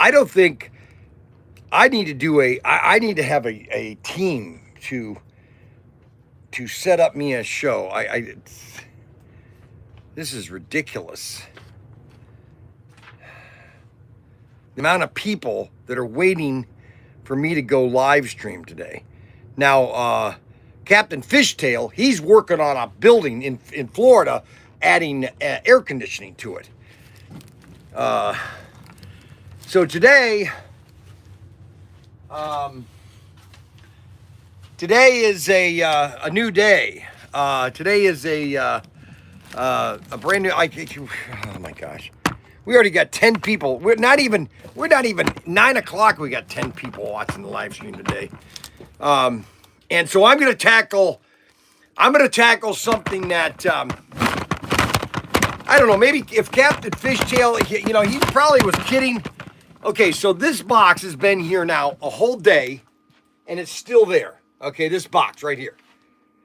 I don't think I need to do I need to have a team to set up me a show. This is ridiculous. The amount of people that are waiting for me to go live stream today. Now, Captain Fishtail, he's working on a building in Florida, adding air conditioning to it. So today, today is a new day. Today is a brand new. Oh my gosh, we already got 10 people. We're not even 9 o'clock. We got 10 people watching the live stream today. And so I'm gonna tackle something that I don't know. Maybe if Captain Fishtail, he probably was kidding. Okay, so this box has been here now a whole day, and it's still there. Okay, this box right here.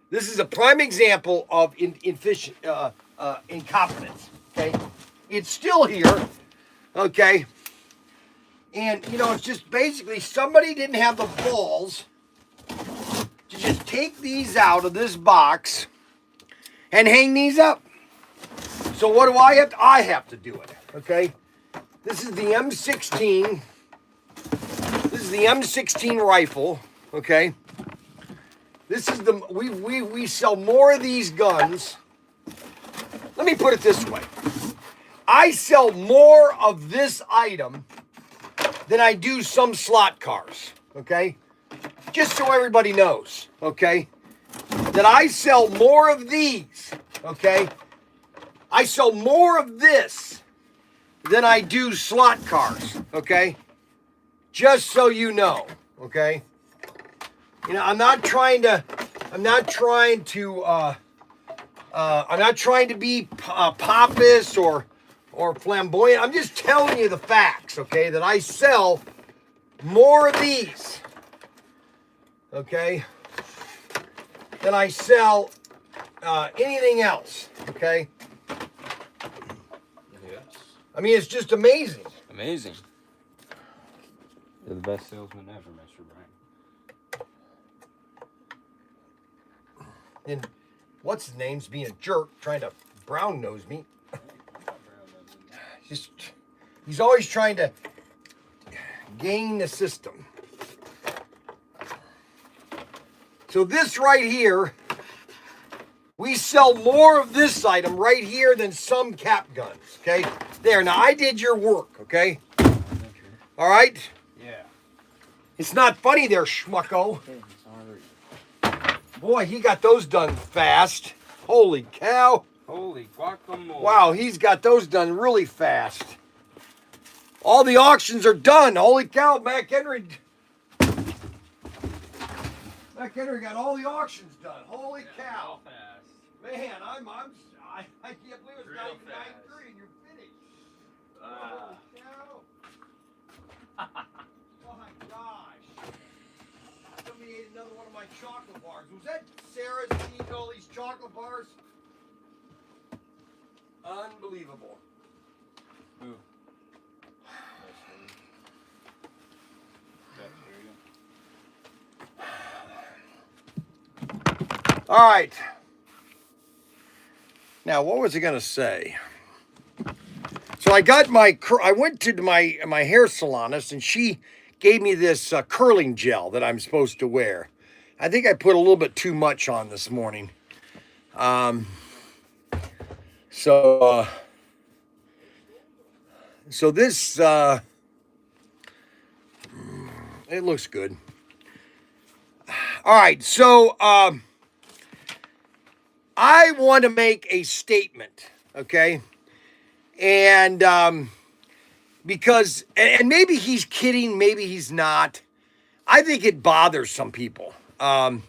This is a prime example of incompetence. Okay, it's still here. Okay, and it's just basically somebody didn't have the balls to just take these out of this box and hang these up. So what do I have to? I have to do it. Okay, this is the M16. This is the M16 rifle. Okay. This is we sell more of these guns. Let me put it this way. I sell more of this item than I do some slot cars, okay? Just so everybody knows, okay? That I sell more of these, okay? I sell more of this than I do slot cars, okay? Just so you know, okay? I'm not trying to be pompous or flamboyant. I'm just telling you the facts, okay? That I sell more of these, okay, than I sell anything else, okay? Yes. I mean, it's just amazing. Amazing. You're the best salesman ever, Mr. Bryan. And what's his name's being a jerk, trying to brown nose me. He's always trying to gain the system. So this right here, we sell more of this item right here than some cap guns, okay? There, now I did your work, okay? All right? Yeah. It's not funny there, schmucko. Boy, he got those done fast. Holy cow. Holy guacamole. Wow, he's got those done really fast. All the auctions are done. Holy cow, Mac Henry got all the auctions done. Holy cow. Man, I can't believe it's not even 9:30 and you're finished. Holy cow. Oh my gosh. Somebody ate another one of my chocolate bars. Was that Sarah's eating all these chocolate bars? Unbelievable. Ooh. All right. Now, what was I going to say? So I went to my hair salonist and she gave me this curling gel that I'm supposed to wear. I think I put a little bit too much on this morning. So this, it looks good. All right, so I want to make a statement, okay? And because, and maybe he's kidding, maybe he's not. I think it bothers some people. And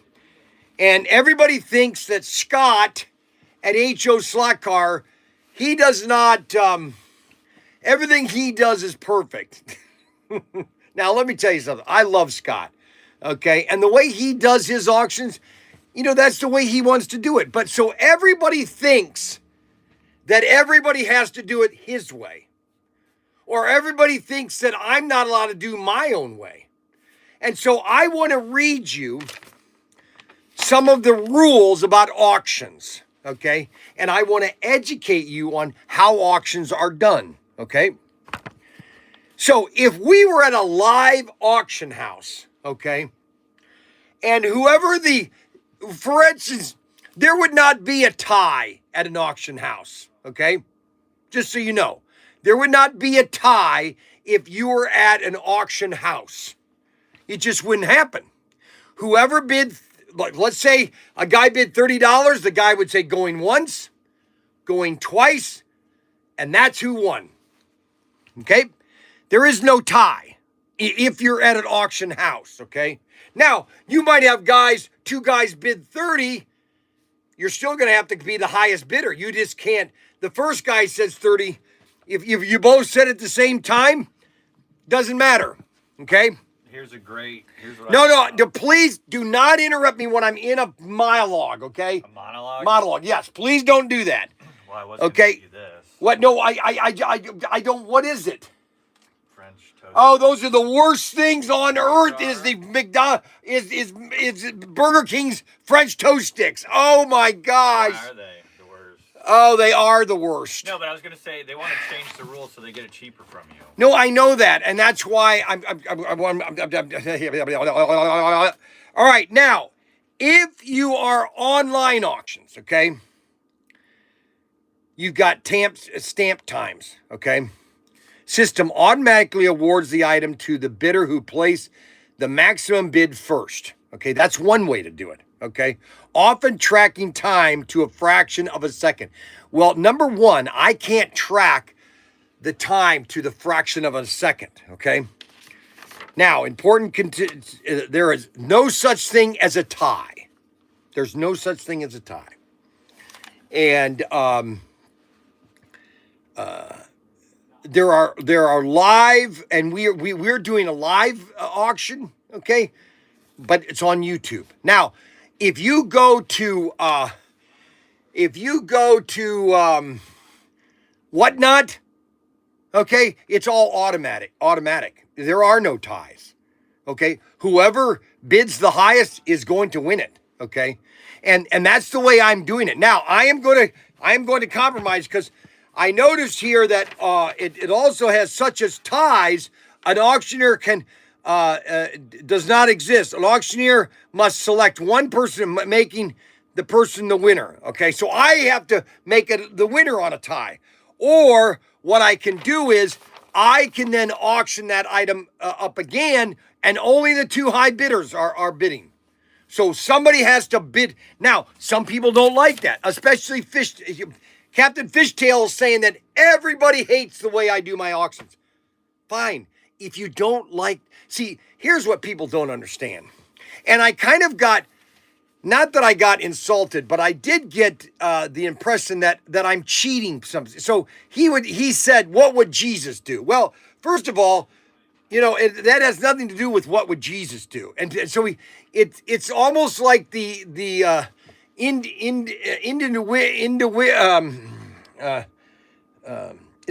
everybody thinks that Scott at HO Slot Car, he does not, everything he does is perfect. Now, let me tell you something. I love Scott, okay? And the way he does his auctions, that's the way he wants to do it. But so everybody thinks that everybody has to do it his way. or everybody thinks that I'm not allowed to do my own way. And so I want to read you some of the rules about auctions, okay? And I want to educate you on how auctions are done, okay? So if we were at a live auction house, okay, and for instance, there would not be a tie at an auction house, okay? Just so you know, there would not be a tie if you were at an auction house. It just wouldn't happen. Whoever bid, let's say a guy bid $30, the guy would say going once, going twice, and that's who won. Okay? There is no tie if you're at an auction house, okay? Now, you might have two guys bid 30, you're still going to have to be the highest bidder. You just can't. The first guy says 30. If you both said at the same time, doesn't matter, okay? Here's what No, please do not interrupt me when I'm in a monologue, okay? A monologue? Monologue, yes. Please don't do that. Well, I wasn't okay? gonna do this. What? No, I don't. What is it? French toast. Oh, those are the worst things on earth. Is the is Burger King's French toast sticks? Oh my gosh! Why are they the worst? Oh, they are the worst. No, but I was gonna say they want to change the rules so they get it cheaper from you. No, I know that, and that's why I'm all right, now, if you are online auctions, okay, you've got stamp times, okay? System automatically awards the item to the bidder who placed the maximum bid first. Okay, that's one way to do it, okay? Often tracking time to a fraction of a second. Well, number one, I can't track the time to the fraction of a second, okay? Now, there is no such thing as a tie. There's no such thing as a tie. And there are live, and we're doing a live auction, okay? But it's on YouTube. Now, if you go to Whatnot, okay, it's all automatic. There are no ties. Okay, whoever bids the highest is going to win it. Okay, and that's the way I'm doing it. Now I am going to compromise, because I noticed here that it also has such as ties. An auctioneer does not exist. An auctioneer must select one person, making the person the winner. Okay, so I have to make it the winner on a tie. Or what I can do is I can then auction that item up again, and only the two high bidders are bidding. So somebody has to bid. Now, some people don't like that, especially Captain Fishtail is saying that everybody hates the way I do my auctions. Fine. If you don't like, see, here's what people don't understand. And I kind of got, not that I got insulted, but I did get the impression that I'm cheating something. So he said, what would Jesus do? Well, first of all, that has nothing to do with what would Jesus do. And so it's almost like it's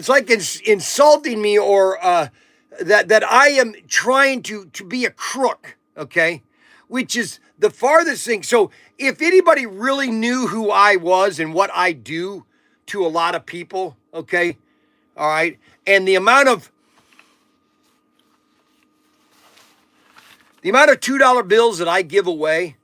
like insulting me, or that I am trying to be a crook, okay? Which is the farthest thing. So if anybody really knew who I was and what I do to a lot of people, okay, all right, and the amount of $2 bills that I give away,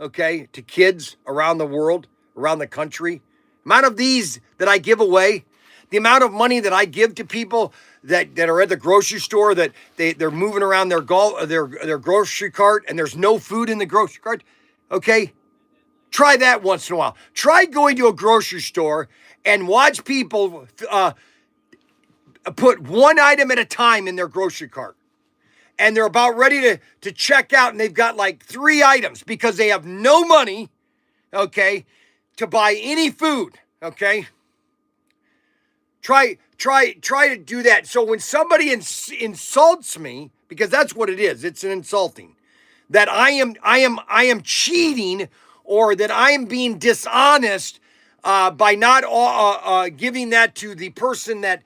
okay, to kids around the world, around the country, amount of these that I give away, the amount of money that I give to people that are at the grocery store, that they're moving around their grocery cart and there's no food in the grocery cart, okay? Try that once in a while. Try going to a grocery store and watch people put one item at a time in their grocery cart. And they're about ready to check out, and they've got like 3 items because they have no money, okay, to buy any food, okay? Try to do that. So when somebody insults me, because that's what it is, it's an insulting, that I am cheating, or that I am being dishonest by not giving that to the person that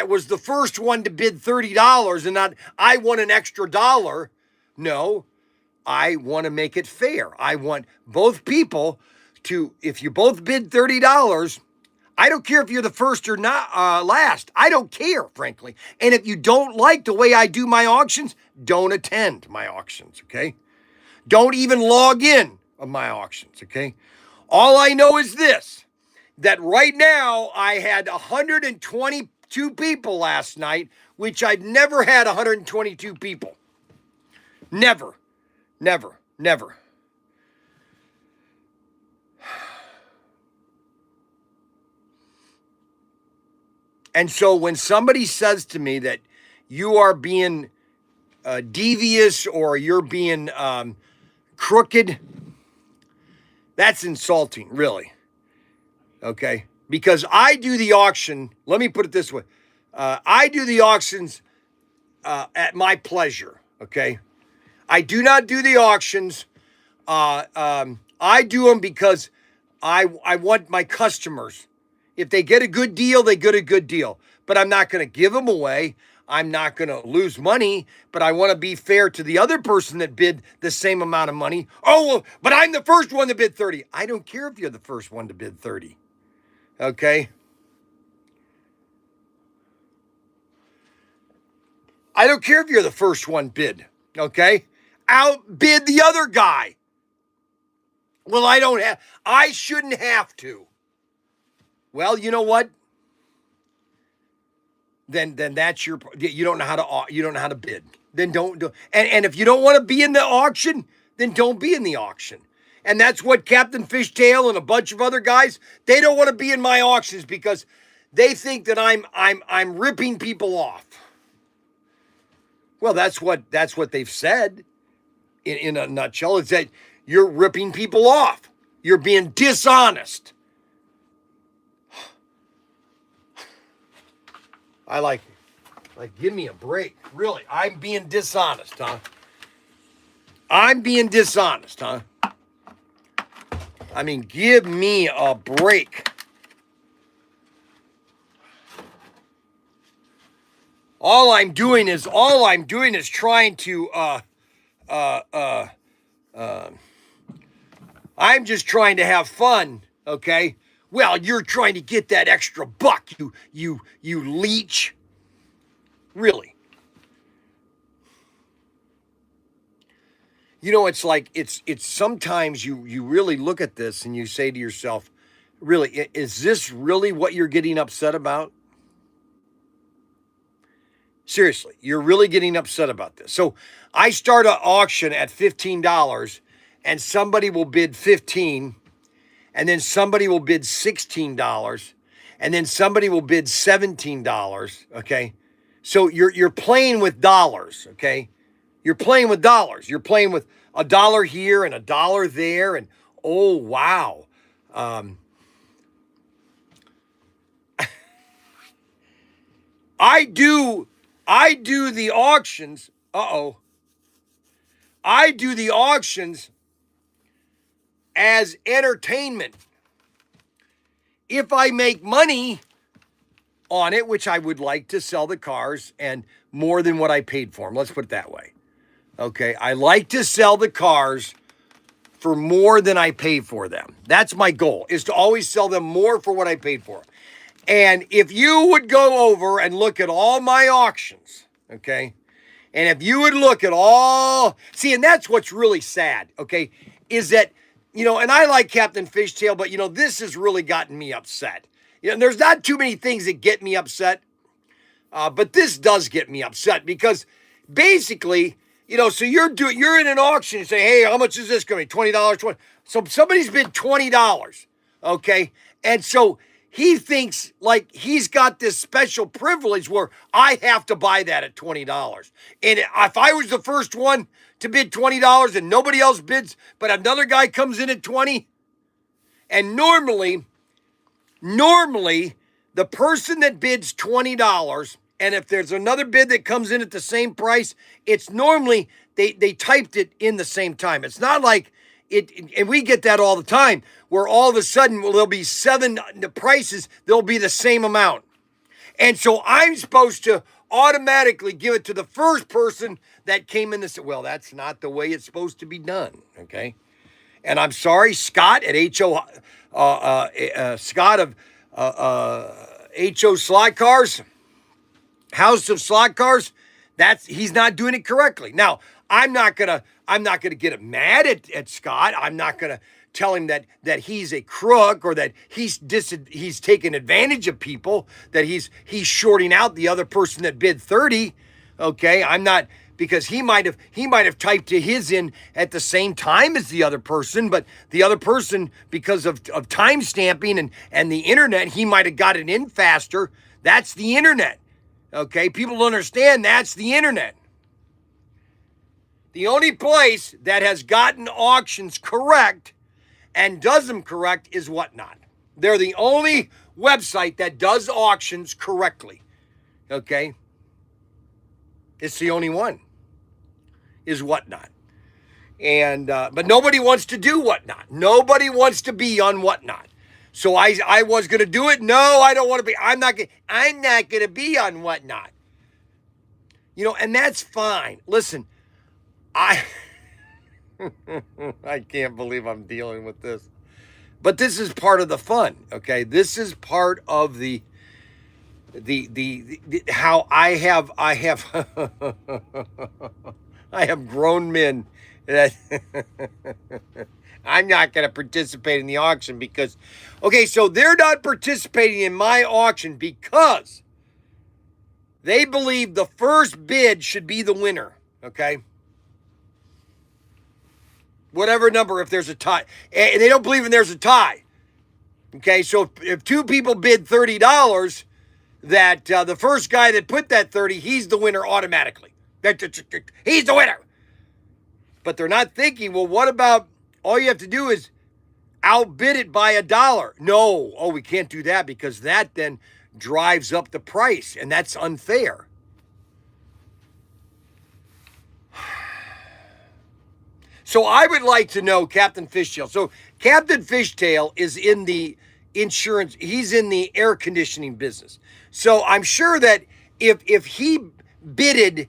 was the first one to bid $30 and not I want an extra dollar. No, I want to make it fair. I want both people to, if you both bid $30, I don't care if you're the first or not last. I don't care, frankly. And if you don't like the way I do my auctions, don't attend my auctions, okay? Don't even log in of my auctions, okay? All I know is this, that right now I had 122 people last night, which I've never had 122 people. Never, never, never. And so when somebody says to me that you are being devious or you're being crooked, that's insulting, really. Okay? Because I do the auction, let me put it this way. I do the auctions at my pleasure, okay? I do not do the auctions. I do them because I want my customers. If they get a good deal, they get a good deal. But I'm not going to give them away. I'm not going to lose money, but I want to be fair to the other person that bid the same amount of money. Oh, well, but I'm the first one to bid 30. I don't care if you're the first one to bid 30. Okay? I don't care if you're the first one bid. Okay? Outbid the other guy. Well, I shouldn't have to. Well, you know what? Then that's you don't know how to bid. Then don't do. And if you don't want to be in the auction, then don't be in the auction. And that's what Captain Fishtail and a bunch of other guys, they don't want to be in my auctions because they think that I'm ripping people off. Well, that's what they've said in a nutshell. It's that you're ripping people off. You're being dishonest. I like, give me a break. Really, I'm being dishonest, huh? I'm being dishonest, huh? I mean, give me a break. All I'm doing is trying to, I'm just trying to have fun, okay? Well, you're trying to get that extra buck, you leech. Really. You know, it's like, it's sometimes you really look at this and you say to yourself, really, is this really what you're getting upset about? Seriously, you're really getting upset about this. So I start an auction at $15 and somebody will bid $15, and then somebody will bid $16, and then somebody will bid $17, okay? So you're playing with dollars, okay? You're playing with dollars. You're playing with $1 here and $1 there, and oh wow. I do the auctions. I do the auctions as entertainment. If I make money on it, which I would like to sell the cars and more than what I paid for them. Let's put it that way. Okay, I like to sell the cars for more than I pay for them. That's my goal, is to always sell them more for what I paid for. And if you would go over and look at all my auctions, okay, and if you would look at all, see, and that's what's really sad, okay, is that, you know, and I like Captain Fishtail, but, you know, this has really gotten me upset. You know, there's not too many things that get me upset, but this does get me upset because basically, you know, so you're in an auction and say, hey, how much is this going to be? $20, 20. So somebody's bid $20, okay? And so he thinks like he's got this special privilege where I have to buy that at $20. And if I was the first one to bid $20 and nobody else bids, but another guy comes in at 20, and normally the person that bids $20, and if there's another bid that comes in at the same price, it's normally they typed it in the same time. It's not like and we get that all the time, where all of a sudden there'll be 7 the prices, they'll be the same amount. And so I'm supposed to automatically give it to the first person that came in this. Well, that's not the way it's supposed to be done, okay? And I'm sorry, Scott at Scott of HO Slot Cars, House of Slot Cars, he's not doing it correctly. Now, I'm not gonna get mad at Scott. I'm not gonna tell him that he's a crook or that he's taking advantage of people, that he's shorting out the other person that bid 30. Okay, I'm not, because he might have typed to his in at the same time as the other person, but the other person, because of time stamping and the internet, he might have got it in faster. That's the internet. Okay, people don't understand that's the internet. The only place that has gotten auctions correct and does them correct is Whatnot. They're the only website that does auctions correctly. Okay? It's the only one, is Whatnot. And but nobody wants to do Whatnot. Nobody wants to be on Whatnot. So I was going to do it. No, I don't want to be. I'm not going to be on Whatnot. And that's fine. Listen, I can't believe I'm dealing with this. But this is part of the fun, okay? This is part of the how I have I have grown men that I'm not going to participate in the auction because, okay, so they're not participating in my auction because they believe the first bid should be the winner, okay? Whatever number, if there's a tie. And they don't believe in there's a tie. Okay, so if 2 people bid $30, that the first guy that put that 30, he's the winner automatically. He's the winner. But they're not thinking, well, what about, all you have to do is outbid it by $1. No, we can't do that because that then drives up the price, and that's unfair. So I would like to know Captain Fishtail. So Captain Fishtail is in the insurance, he's in the air conditioning business. So I'm sure that if he bidded,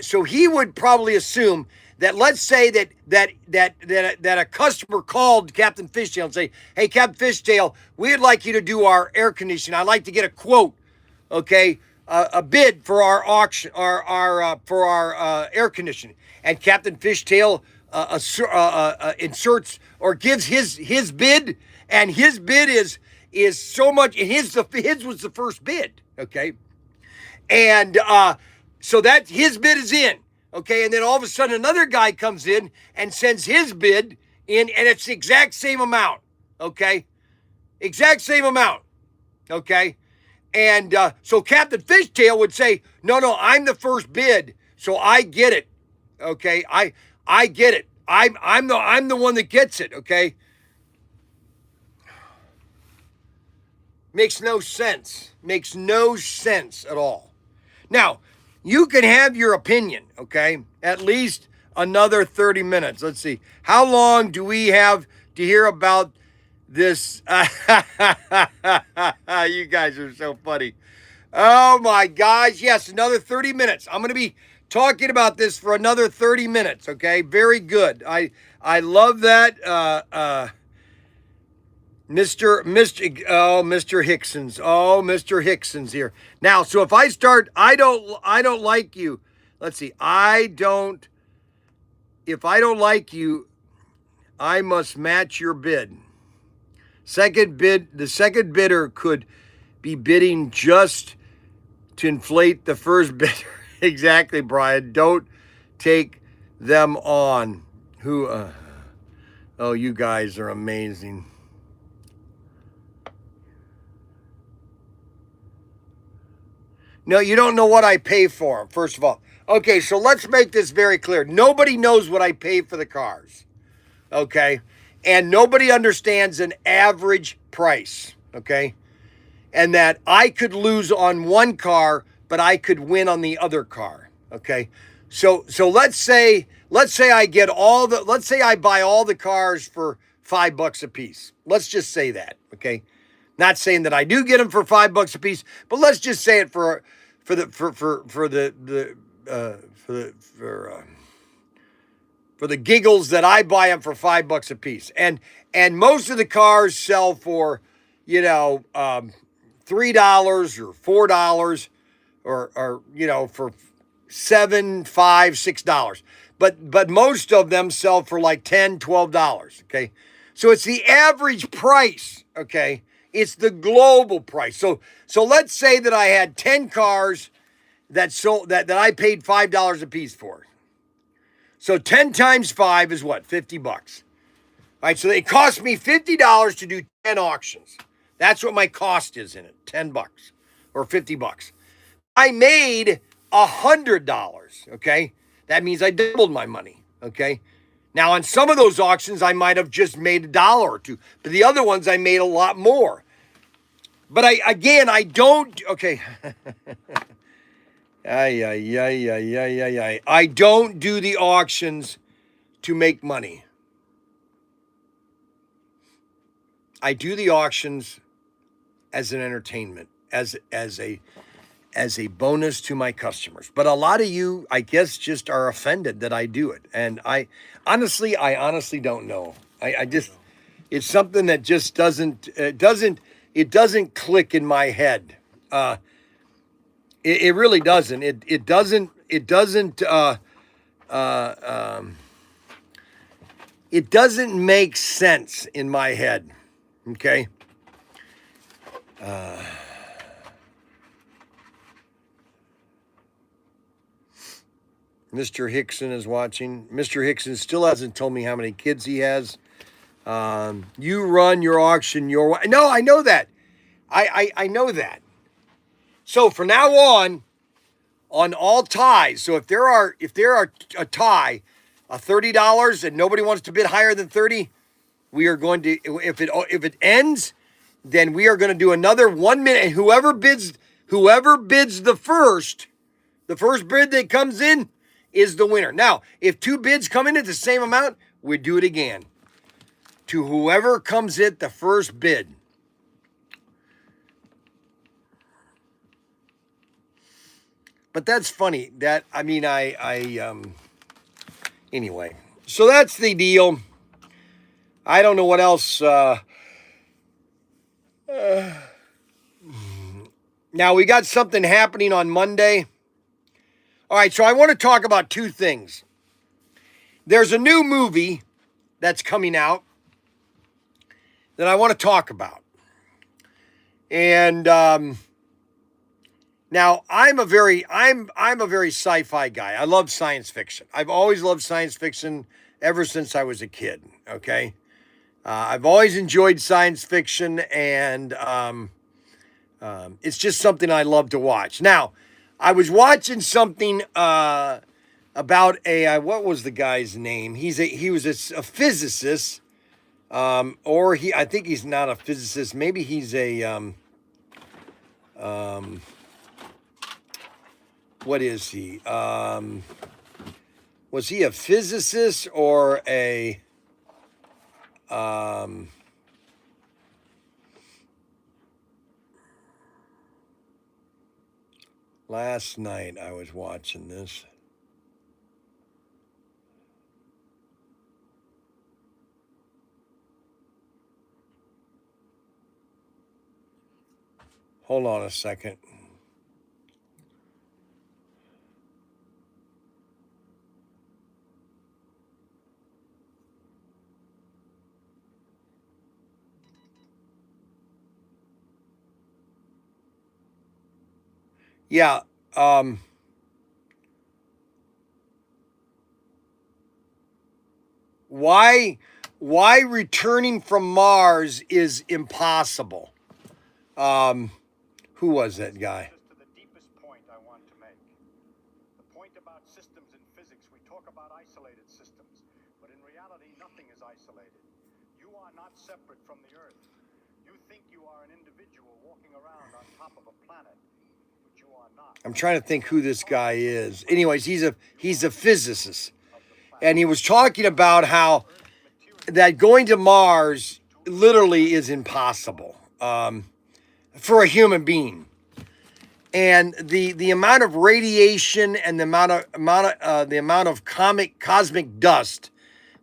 so he would probably assume that, let's say that a customer called Captain Fishtail and say, hey, Captain Fishtail, we'd like you to do our air conditioning. I'd like to get a quote, okay, a bid for our auction, for our air conditioning. And Captain Fishtail inserts or gives his bid, and his bid is so much. And his was the first bid, okay, and so that his bid is in, okay, and then all of a sudden another guy comes in and sends his bid in, and it's the exact same amount, okay, exact same amount, okay, and so Captain Fishtail would say, no, I'm the first bid, so I get it. Okay, I get it. I'm the one that gets it, okay? Makes no sense. Makes no sense at all. Now, you can have your opinion, okay? At least another 30 minutes. Let's see. How long do we have to hear about this? You guys are so funny. Oh my gosh. Yes, another 30 minutes. I'm going to be talking about this for another 30 minutes, okay? Very good. I love that. Mr. Hickson's. Oh, Mr. Hickson's here. Now, so if I start, I don't like you. Let's see. If I don't like you, I must match your bid. The second bidder could be bidding just to inflate the first bidder. Exactly, Bryan. Don't take them on. Oh, you guys are amazing. No, you don't know what I pay for them, first of all. Okay, so let's make this very clear. Nobody knows what I pay for the cars, okay? And nobody understands an average price, okay? And that I could lose on one car, but I could win on the other car, okay? So let's say I buy all the cars for $5 a piece. Let's just say that, okay? Not saying that I do get them for $5 a piece, but let's just say it for the for the giggles that I buy them for $5 a piece. And most of the cars sell for, $3 or $4 or for $7, $5, $6. But most of them sell for like $10, $12. Okay. So it's the average price. Okay. It's the global price. So let's say that I had 10 cars that sold that I paid $5 a piece for. So 10 times 5 is what? $50. All right, so it cost me $50 to do 10 auctions. That's what my cost is in it, $10 or $50. I made $100, okay? That means I doubled my money, okay? Now, on some of those auctions, I might have just made $1 or $2, but the other ones I made a lot more. But I don't, okay. I don't do the auctions to make money. I do the auctions as an entertainment, as a bonus to my customers. But a lot of you, I guess, just are offended that I do it. And I honestly don't know. I just, it's something that just doesn't click in my head. It really doesn't. It doesn't make sense in my head. Okay. Mr. Hickson is watching. Mr. Hickson still hasn't told me how many kids he has. You run your auction your way. No, I know that. I know that. So from now on all ties. So if there are a tie, $30, and nobody wants to bid higher than 30, we are going to. If it ends, then we are going to do another 1 minute. And whoever bids the first bid that comes in is the winner. Now, if two bids come in at the same amount, we do it again. To whoever comes in the first bid. But that's funny. Anyway. So that's the deal. I don't know what else. Now we got something happening on Monday. All right, so I want to talk about two things. There's a new movie that's coming out that I want to talk about. And now I'm a very sci-fi guy. I love science fiction. I've always loved science fiction ever since I was a kid. Okay, I've always enjoyed science fiction, and it's just something I love to watch. Now, I was watching something about what was the guy's name? He was a physicist, I think he's not a physicist. Maybe he's a what is he? Was he a physicist or a last night I was watching this. Hold on a second. Yeah. Why returning from Mars is impossible. Who was that guy? To the deepest point I want to make. The point about systems in physics, we talk about isolated systems, but in reality, nothing is isolated. You are not separate from the Earth. You think you are an individual walking around on top of a planet, but you are not. I'm trying to think who this guy is. Anyways, he's a physicist, and he was talking about how that going to Mars literally is impossible for a human being, and the amount of radiation and the amount of cosmic dust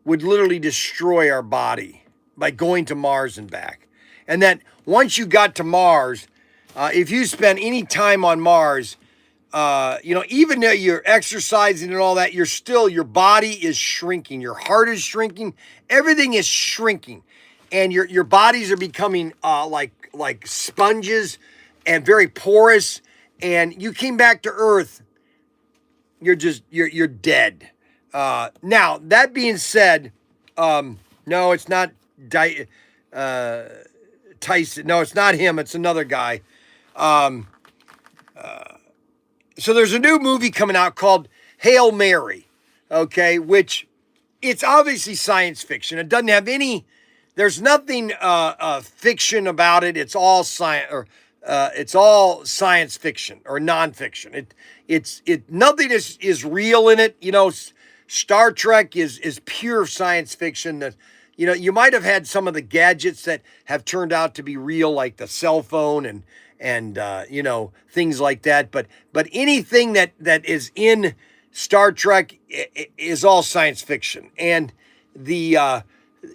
would literally destroy our body by going to Mars and back. And that once you got to Mars, if you spend any time on Mars, even though you're exercising and all that, your body is shrinking. Your heart is shrinking. Everything is shrinking. And your bodies are becoming like sponges and very porous. And you came back to Earth, you're dead. Now, that being said, no, it's not Tyson. No, it's not him. It's another guy. So there's a new movie coming out called Hail Mary, okay, which it's obviously science fiction. It doesn't have there's nothing fiction about it. It's all science, or it's all science fiction or nonfiction. Nothing is real in it. Star Trek is pure science fiction. That you might have had some of the gadgets that have turned out to be real, like the cell phone and things like that. But anything that is in Star Trek is all science fiction. And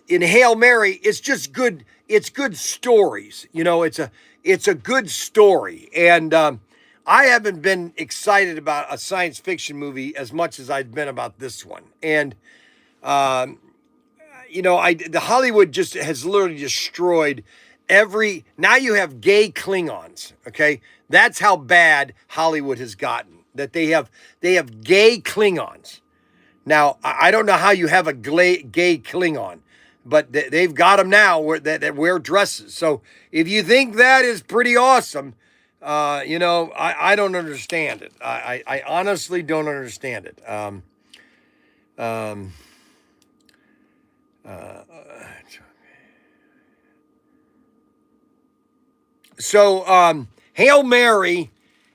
in Hail Mary, it's just good. It's good stories. It's a good story. And I haven't been excited about a science fiction movie as much as I've been about this one. And the Hollywood just has literally destroyed now you have gay Klingons, okay? That's how bad Hollywood has gotten, that they have gay Klingons. Now, I don't know how you have a gay Klingon, but they've got them now that wear dresses. So if you think that is pretty awesome, I don't understand it. I honestly don't understand it. So Hail Mary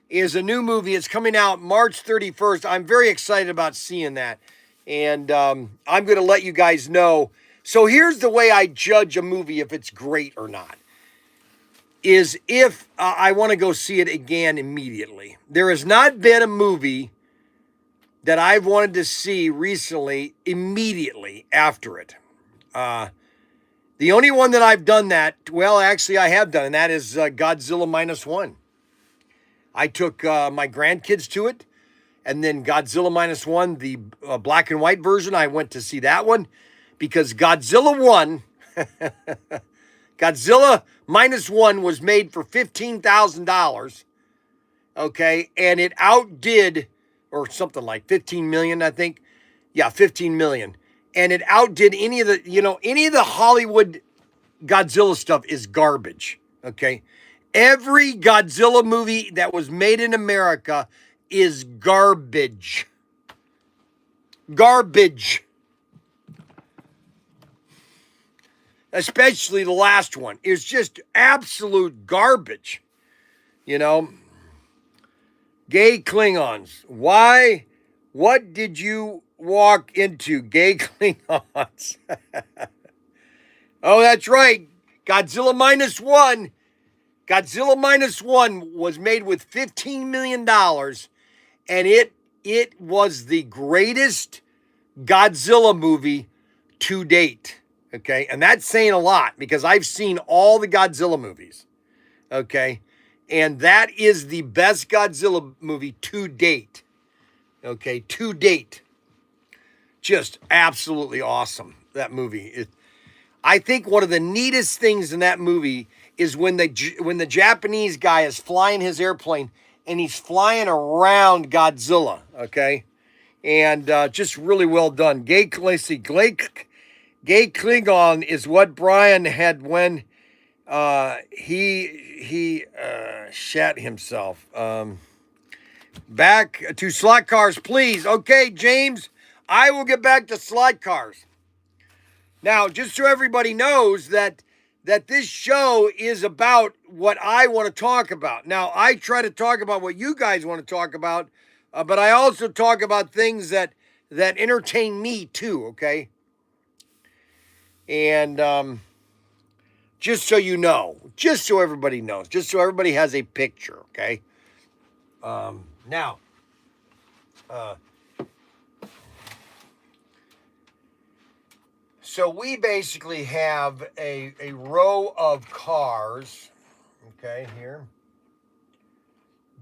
is a new movie. It's coming out March 31st. I'm very excited about seeing that. And I'm going to let you guys know. So here's the way I judge a movie if it's great or not. Is if I want to go see it again immediately. There has not been a movie that I've wanted to see recently immediately after it. The only one that I've done that, well, actually I have done, and that is Godzilla -1. I took my grandkids to it, and then Godzilla -1, the black and white version, I went to see that one, because Godzilla 1, Godzilla -1 was made for $15,000, okay, and it outdid, or something like 15 million, I think. Yeah, 15 million. And it outdid any of the Hollywood Godzilla stuff is garbage, okay? Every Godzilla movie that was made in America is garbage. Garbage. Especially the last one is just absolute garbage. Gay Klingons. Why? What did you walk into? Gay Klingons. Oh, that's right. Godzilla -1. Godzilla -1 was made with $15 million, and it was the greatest Godzilla movie to date. Okay, and that's saying a lot because I've seen all the Godzilla movies. Okay, and that is the best Godzilla movie to date. Okay, to date. Just absolutely awesome, that movie. I think one of the neatest things in that movie is when the Japanese guy is flying his airplane and he's flying around Godzilla, okay? And just really well done. Gay Klingon is what Bryan had when he shat himself. Back to slot cars, please. Okay, James, I will get back to slot cars. Now, just so everybody knows that that this show is about what I want to talk about. Now, I try to talk about what you guys want to talk about, but I also talk about things that entertain me too, okay? And just so you know, just so everybody knows, just so everybody has a picture, okay? Now, so we basically have a row of cars, okay, here.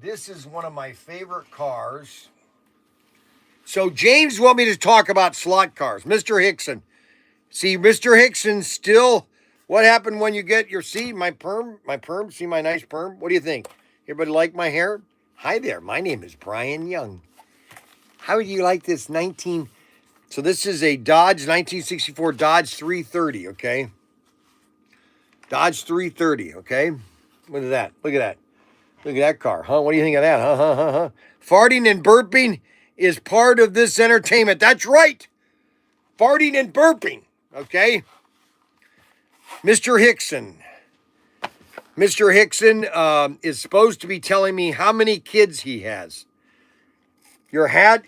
This is one of my favorite cars. So James want me to talk about slot cars. Mr. Hickson. See, Mr. Hickson still, what happened when you get your, see my perm, see my nice perm? What do you think? Everybody like my hair? Hi there, my name is Bryan Young. How do you like this so this is a Dodge, 1964 Dodge 330, okay? Dodge 330, okay? Look at that, look at that. Look at that car, huh? What do you think of that, huh? Farting and burping is part of this entertainment. That's right. Farting and burping, okay? Mr. Hickson. Mr. Hickson is supposed to be telling me how many kids he has. Your hat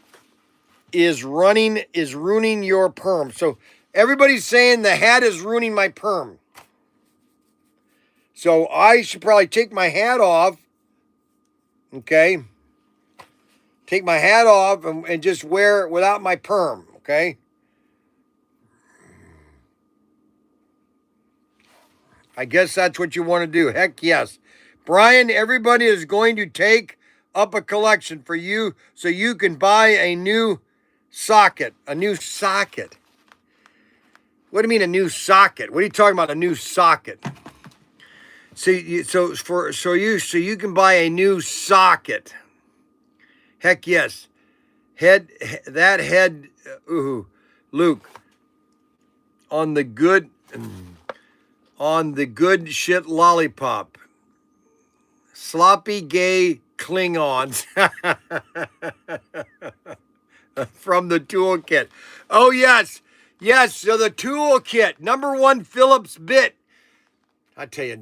is ruining your perm. So everybody's saying the hat is ruining my perm. So I should probably take my hat off. Okay. Take my hat off and just wear it without my perm. Okay. I guess that's what you want to do. Heck yes. Bryan, everybody is going to take up a collection for you so you can buy a new socket. A new socket. What do you mean a new socket? What are you talking about, a new socket? So you can buy a new socket. Heck yes. Luke, on the good shit lollipop. Sloppy gay Klingons from the toolkit. Oh yes. Yes, so the toolkit, #1 Phillips bit. I tell you,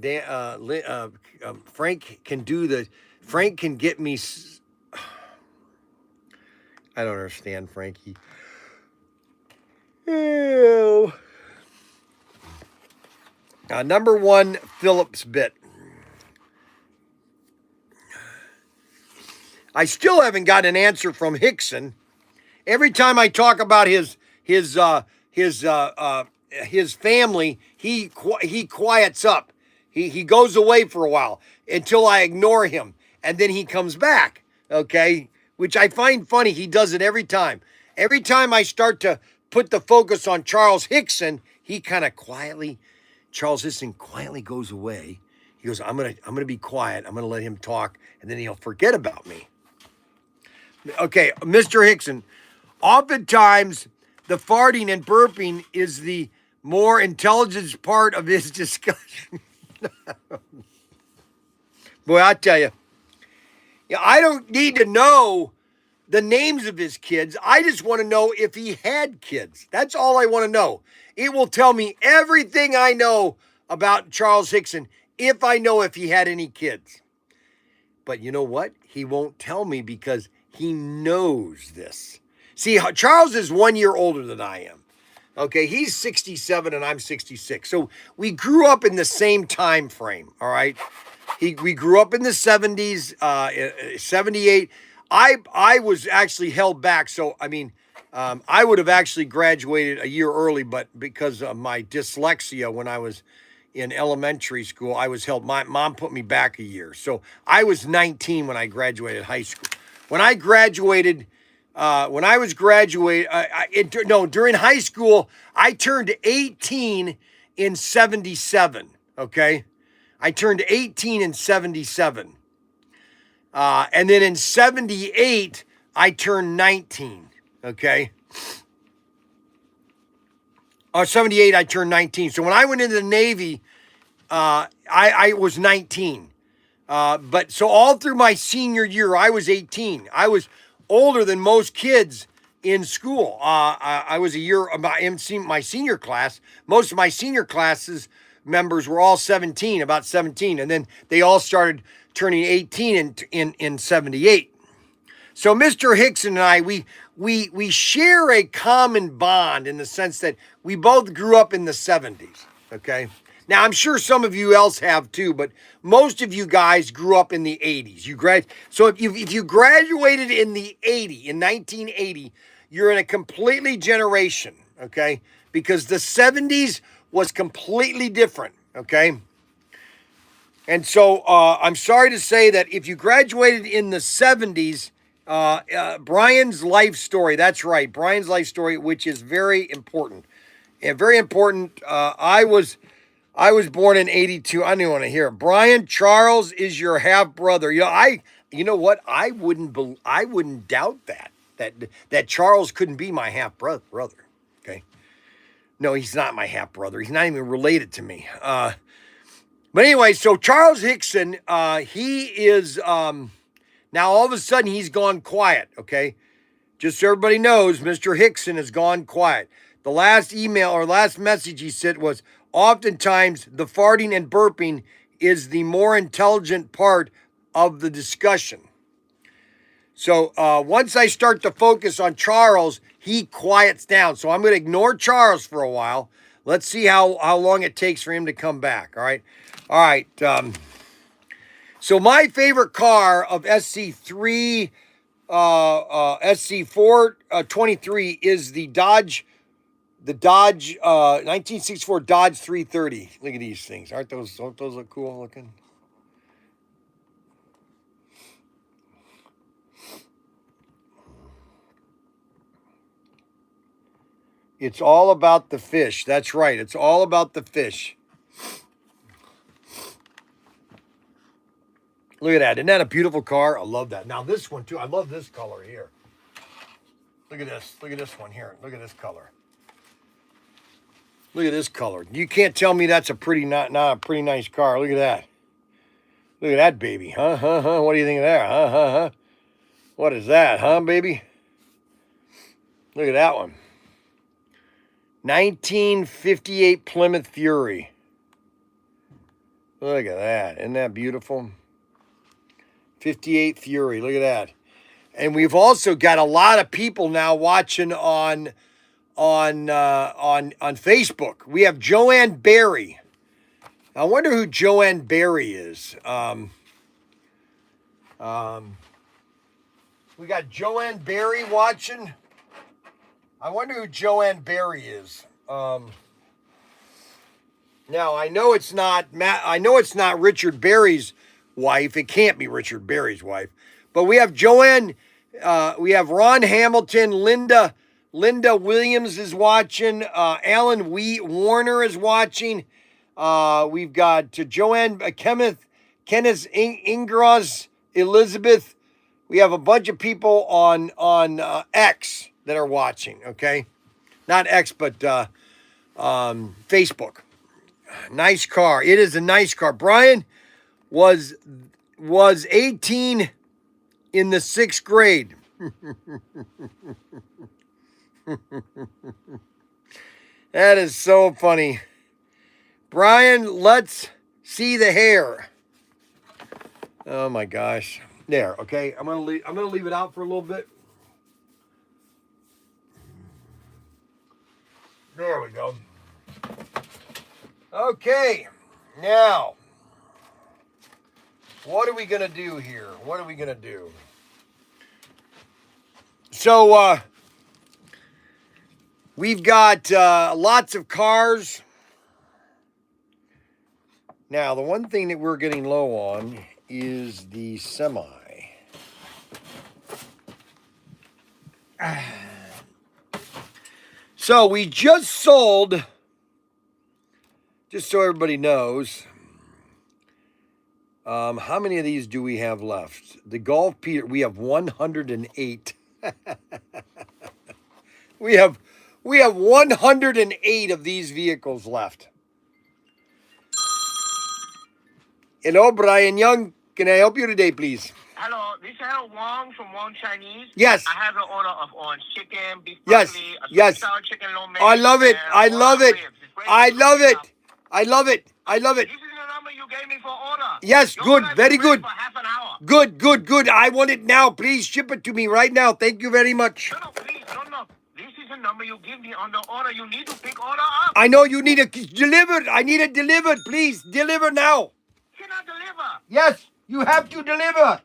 Frank can get me. I don't understand, Frankie. Ew. #1 Phillips bit. I still haven't got an answer from Hickson. Every time I talk about his family, he quiets up. He goes away for a while until I ignore him, and then he comes back. Okay, which I find funny. He does it every time. Every time I start to put the focus on Charles Hickson, he kind of quietly, Charles Hickson quietly goes away. He goes, I'm gonna be quiet. I'm gonna let him talk, and then he'll forget about me. Okay, Mr. Hickson. Oftentimes, the farting and burping is the more intelligent part of his discussion. Boy, I tell you, I don't need to know the names of his kids. I just want to know if he had kids. That's all I want to know. It will tell me everything I know about Charles Hickson if I know if he had any kids. But you know what? He won't tell me because he knows this. See, Charles is 1 year older than I am. Okay, he's 67 and I'm 66. So we grew up in the same time frame, all right? We grew up in the 70s, 78. I was actually held back. So, I mean, I would have actually graduated a year early, but because of my dyslexia when I was in elementary school, I was held. My mom put me back a year. So I was 19 when I graduated high school. When I graduated, during high school, I turned 18 in 77. Okay. I turned 18 in 77. And then in 78, I turned 19. Okay. 78, I turned 19. So when I went into the Navy, I was 19. But so all through my senior year, I was 18. I was older than most kids in school. I was a year about my senior class. Most of my senior classes members were all 17, about 17, and then they all started turning 18 in 78. So Mr. Hickson and I, we share a common bond in the sense that we both grew up in the 70s, okay? Now, I'm sure some of you else have too, but most of you guys grew up in the 80s. So if you graduated in the 1980, you're in a completely generation, okay? Because the 70s was completely different, okay? And so I'm sorry to say that if you graduated in the 70s, Bryan's life story, that's right, Bryan's life story, which is very important. And very important. I was born in 82. I don't even want to hear it. Bryan, Charles is your half brother. You know what? I wouldn't doubt that Charles couldn't be my half brother. Okay. No, he's not my half brother. He's not even related to me. But anyway, so Charles Hickson, he is, now all of a sudden he's gone quiet. Okay. Just so everybody knows, Mr. Hickson has gone quiet. The last email or last message he sent was, oftentimes the farting and burping is the more intelligent part of the discussion. So once I start to focus on Charles, he quiets down. So I'm going to ignore Charles for a while. Let's see how long it takes for him to come back. All right. All right. So my favorite car of SC3, SC4 23 is the Dodge 1964 Dodge 330. Look at these things. Don't those look cool looking? It's all about the fish. That's right. It's all about the fish. Look at that. Isn't that a beautiful car? I love that. Now this one too. I love this color here. Look at this. Look at this one here. Look at this color. Look at this color. You can't tell me that's a not a pretty nice car. Look at that. Look at that baby. Huh? What do you think of that? Huh? What is that? Huh, baby? Look at that one. 1958 Plymouth Fury. Look at that. Isn't that beautiful? 58 Fury. Look at that. And we've also got a lot of people now watching on Facebook. We have Joanne Barry. I wonder who Joanne Barry is. We got Joanne Barry watching. I wonder who Joanne Barry is. Now I know it's not Richard Barry's wife. It can't be Richard Barry's wife. But we have Joanne. We have Ron Hamilton. Linda Williams is watching. Alan Warner is watching. We've got Joanne, Kenneth Ingras, Elizabeth. We have a bunch of people on X that are watching. Okay, not X, but Facebook. Nice car. It is a nice car. Bryan was 18 in the 6th grade. That is so funny. Bryan, let's see the hair. Oh my gosh. There, okay. I'm gonna leave it out for a little bit. There we go. Okay. Now, what are we gonna do here? What are we gonna do? So we've got lots of cars. Now, the one thing that we're getting low on is the semi. So we just sold, just so everybody knows, how many of these do we have left? The Golf Peter, we have 108. We have 108 of these vehicles left. Hello, Bryan Young. Can I help you today, please? Hello, this is Wong from Wong Chinese. Yes. I have an order of orange chicken, beef Yes. broccoli, Yes. sour chicken lo mein. I love it. I love it. Ribs. It's great. I love it. I love it. I love it. This is the number you gave me for order. Yes, Your good, order is very ready good. For half an hour. Good, good, good. I want it now. Please ship it to me right now. Thank you very much. No, please, no. This is the number you give me on the order. You need to pick order up. I know you need it delivered. I need it delivered. Please deliver now. Cannot deliver. Yes, you have to deliver.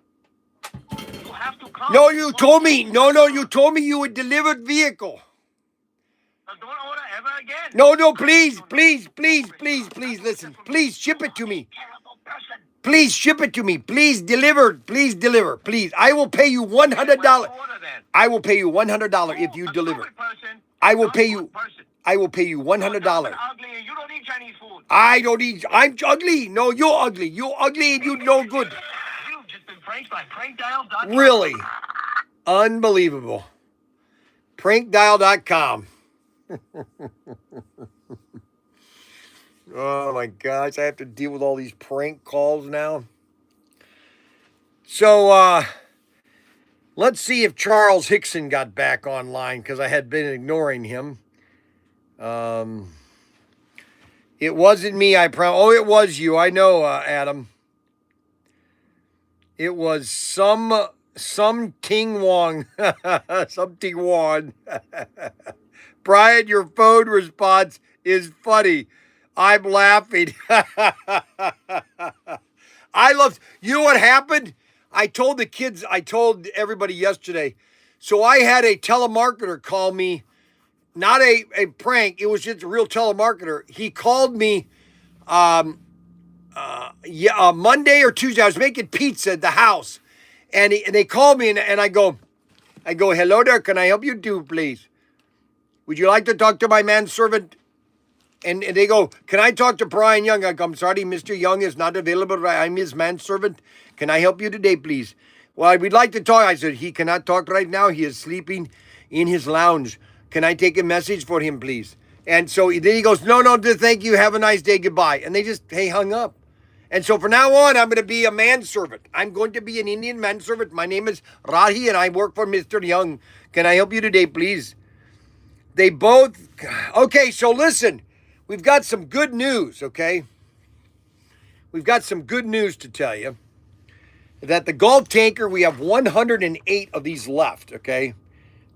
You have to come. No, you told me. No, you told me you would delivered vehicle. Don't order ever again. No, please, listen. Please ship it to me. Terrible person. Please ship it to me. Please deliver. Please. I will pay you $100. Order then. I will pay you $100 if you A deliver. stupid person, I will not pay good you. person. I will pay you $100. Ugly and you don't eat Chinese food. I don't eat. I'm ugly. No, you're ugly. You're ugly and you no good. You've just been pranked by prankdial.com. Really? Unbelievable. Prankdial.com. Oh my gosh, I have to deal with all these prank calls now. So, let's see if Charles Hickson got back online because I had been ignoring him. It wasn't me, I promise. Oh, it was you. I know, Adam. It was some Ting Wong. Some Ting Wong. Bryan, your phone response is funny. I'm laughing. You know what happened? I told everybody yesterday. So I had a telemarketer call me, not a prank. It was just a real telemarketer. He called me Monday or Tuesday. I was making pizza at the house. And they called me and I go, hello there. Can I help you too, please? Would you like to talk to my manservant? And they go, can I talk to Bryan Young? I go, I'm sorry, Mr. Young is not available. I'm his manservant. Can I help you today, please? Well, we'd like to talk. I said, he cannot talk right now. He is sleeping in his lounge. Can I take a message for him, please? And so then he goes, no, thank you. Have a nice day. Goodbye. And they just, hung up. And so from now on, I'm going to be a manservant. I'm going to be an Indian manservant. My name is Rahi, and I work for Mr. Young. Can I help you today, please? They both, okay, so listen. We've got some good news, okay? We've got some good news to tell you. That the Golf Tanker, we have 108 of these left, okay?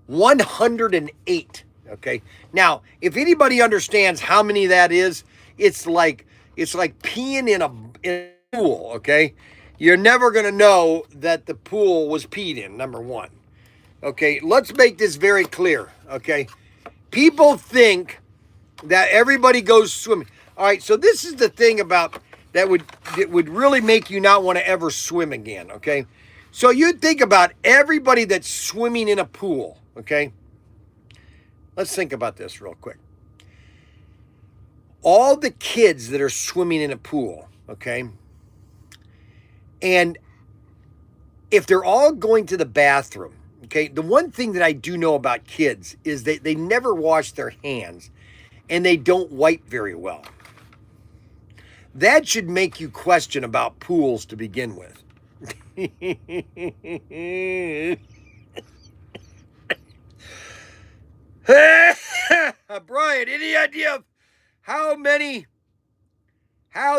108, okay? Now, if anybody understands how many that is, it's like peeing in a pool, okay? You're never going to know that the pool was peed in, number one. Okay, let's make this very clear, okay? People think that everybody goes swimming. All right, so this is the thing about that would really make you not want to ever swim again, okay? So you think about everybody that's swimming in a pool, okay? Let's think about this real quick. All the kids that are swimming in a pool, okay? And if they're all going to the bathroom, okay, the one thing that I do know about kids is that they never wash their hands and they don't wipe very well. That should make you question about pools to begin with. Bryan, any idea of how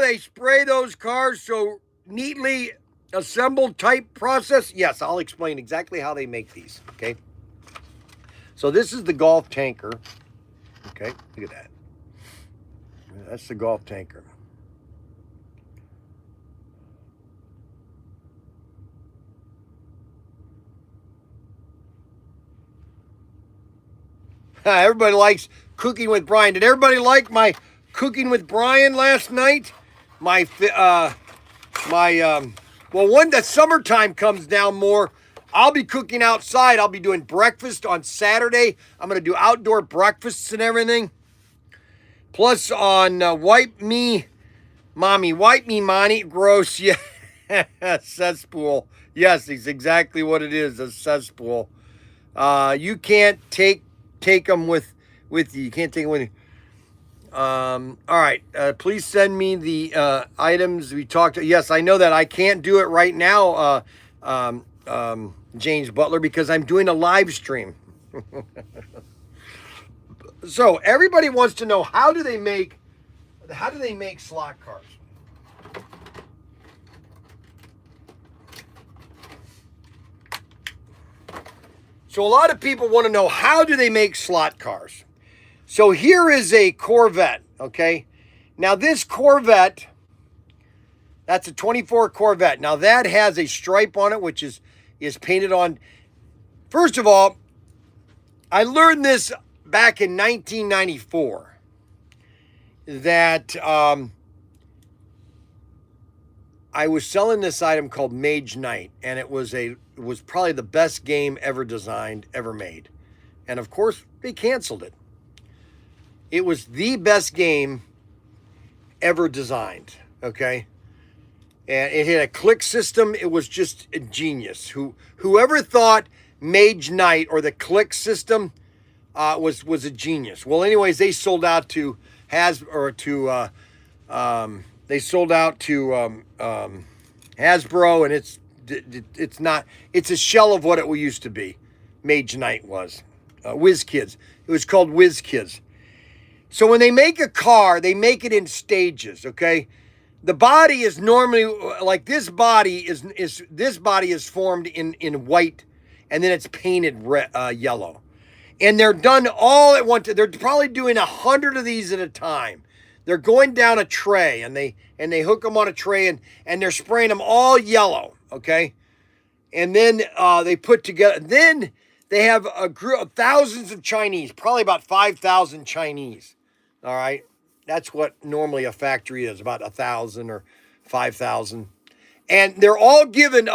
they spray those cars so neatly assembled type process? Yes, I'll explain exactly how they make these, okay? So this is the Golf Tanker. Okay, look at that. That's the Golf Tanker. Everybody likes cooking with Bryan. Did everybody like my cooking with Bryan last night? When the summertime comes down more, I'll be cooking outside. I'll be doing breakfast on Saturday. I'm going to do outdoor breakfasts and everything. Plus on Wipe Me, Mommy. Wipe Me, Mommy. Gross. Yeah. Cesspool. Yes, it's exactly what it is, a cesspool. You can't take them with you. You can't take them with you. All right. Please send me the items we talked. Yes, I know that I can't do it right now, James Butler, because I'm doing a live stream. So everybody wants to know, how do they make how do they make slot cars? So a lot of people want to know, how do they make slot cars? So here is a Corvette, okay? Now this Corvette, that's a 24 Corvette. Now that has a stripe on it, which is painted on. First of all, I learned this back in 1994, that I was selling this item called Mage Knight, and it was probably the best game ever designed, ever made. And of course, they canceled it. It was the best game ever designed, okay? And it had a click system. It was just a genius. Whoever thought Mage Knight or the click system was a genius. Well, anyways, they sold out to Hasbro, and it's a shell of what it used to be. Mage Knight was Whiz Kids. It was called Whiz Kids. So when they make a car, they make it in stages. Okay, the body is normally like this. Body is formed in white, and then it's painted yellow. And they're done all at once. They're probably doing 100 of these at a time. They're going down a tray, and they hook them on a tray, and they're spraying them all yellow, okay? And then they put together. Then they have a group of thousands of Chinese, probably about 5,000 Chinese. All right, that's what normally a factory is, about 1,000 or 5,000, and they're all given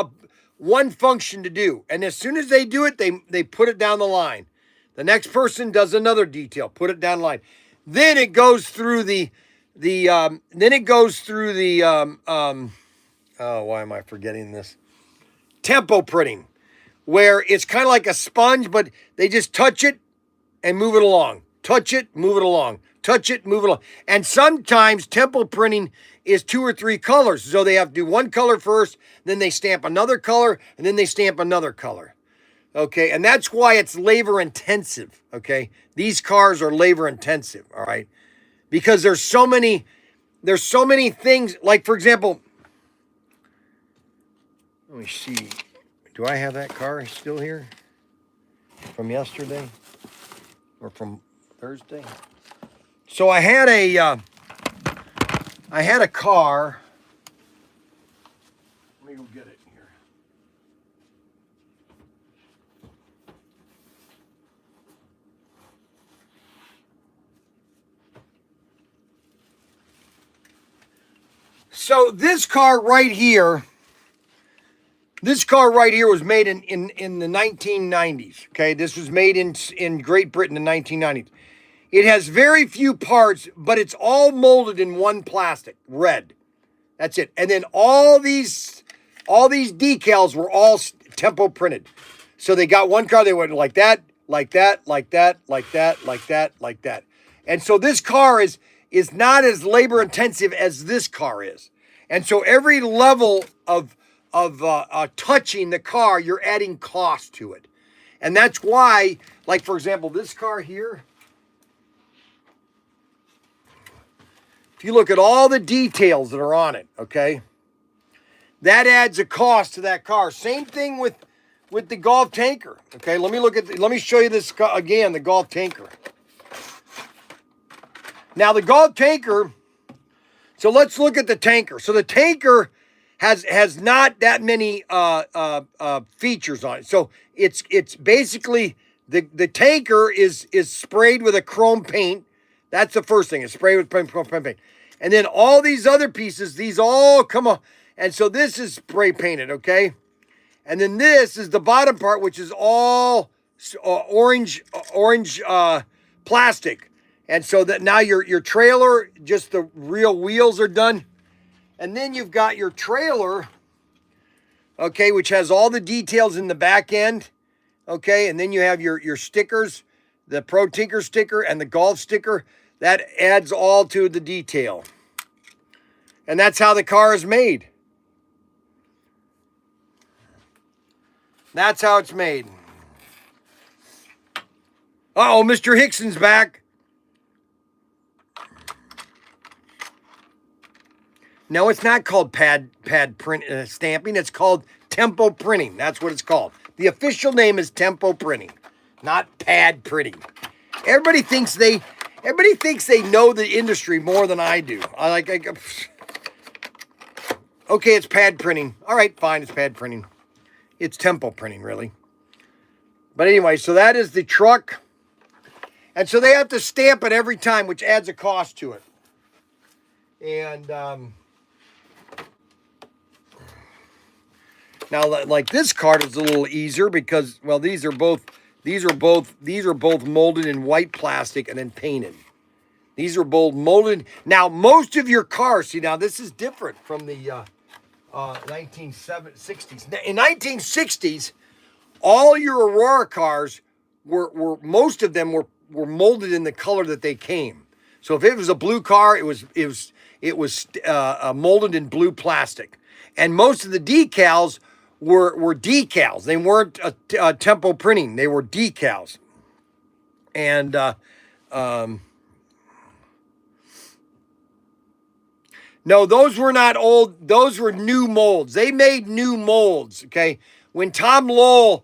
one function to do. And as soon as they do it, they put it down the line. The next person does another detail, put it down the line. Then it goes through why am I forgetting this? Tempo printing, where it's kind of like a sponge, but they just touch it and move it along. Touch it, move it along. Touch it, move it along. And sometimes tempo printing is 2 or 3 colors. So they have to do one color first, then they stamp another color, and then they stamp another color. Okay, and that's why it's labor intensive, okay? These cars are labor intensive, all right? Because there's so many things, like for example, let me see. Do I have that car still here? From yesterday? Or from Thursday? So I had a car. Let me go get it here. So this car right here was made in the 1990s. Okay, this was made in Great Britain in the 1990s. It has very few parts, but it's all molded in one plastic, red. That's it. And then all these decals were all tempo printed. So they got one car, they went like that, like that, like that, like that, like that, like that. And so this car is not as labor intensive as this car is. And so every level of touching the car, you're adding cost to it. And that's why, like for example, this car here, if you look at all the details that are on it, okay, that adds a cost to that car. Same thing with the Golf Tanker. Okay, let me show you this again, the Golf Tanker. Now the Golf Tanker, so let's look at the Tanker. So the Tanker has not that many features on it. So it's basically the Tanker is sprayed with a chrome paint. That's the first thing. It's sprayed with chrome paint. And then all these other pieces, these all come on. And so this is spray painted, okay? And then this is the bottom part, which is all orange plastic. And so that now your trailer, just the real wheels are done. And then you've got your trailer, okay, which has all the details in the back end, okay? And then you have your stickers, the Pro Tinker sticker and the Golf sticker. That adds all to the detail. And that's how the car is made. That's how it's made. Uh-oh, Mr. Hickson's back. No, it's not called pad print stamping. It's called tempo printing. That's what it's called. The official name is tempo printing, not pad printing. Everybody thinks they know the industry more than I do. Okay, it's pad printing. All right, fine, it's pad printing. It's tempo printing, really. But anyway, so that is the truck. And so they have to stamp it every time, which adds a cost to it. And now, like this card is a little easier because, well, these are both molded in white plastic and then painted. These are both molded. Now, most of your cars, see, now this is different from the 1960s. In 1960s, all your Aurora cars were most of them were molded in the color that they came. So if it was a blue car, it was molded in blue plastic, and most of the decals were decals. They weren't tempo printing; they were decals. And no, those were not old. Those were new molds. They made new molds. Okay, when Tom Lowell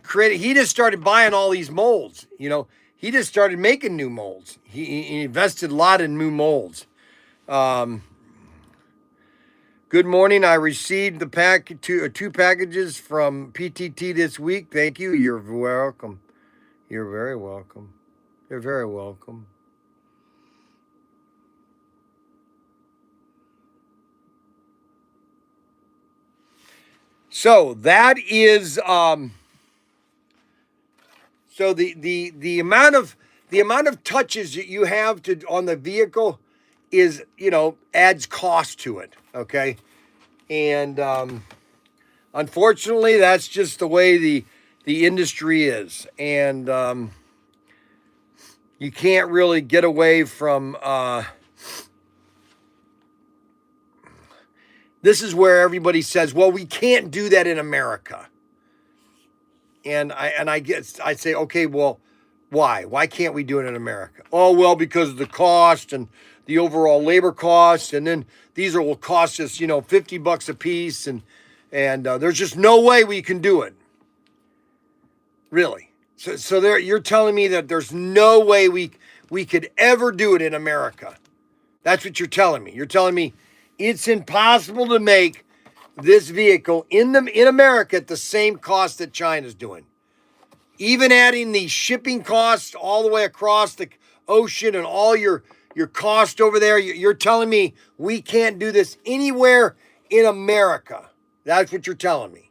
created, he just started buying all these molds. You know, he just started making new molds. He invested a lot in new molds. Good morning. I received the two packages from PTT this week. Thank you. You're welcome. You're very welcome. You're very welcome. So that is so the amount of touches that you have on the vehicle is, you know, adds cost to it, okay? And unfortunately, that's just the way the industry is, and you can't really get away from. This is where everybody says, "Well, we can't do that in America." And I say, okay, well, why? Why can't we do it in America? Oh, well, because of the cost and the overall labor costs, and then these will cost us, you know, $50 a piece, and there's just no way we can do it. Really? So there, you're telling me that there's no way we could ever do it in America? That's what you're telling me. You're telling me it's impossible to make this vehicle in America at the same cost that China's doing. Even adding the shipping costs all the way across the ocean and all your cost over there, you're telling me we can't do this anywhere in America. That's what you're telling me.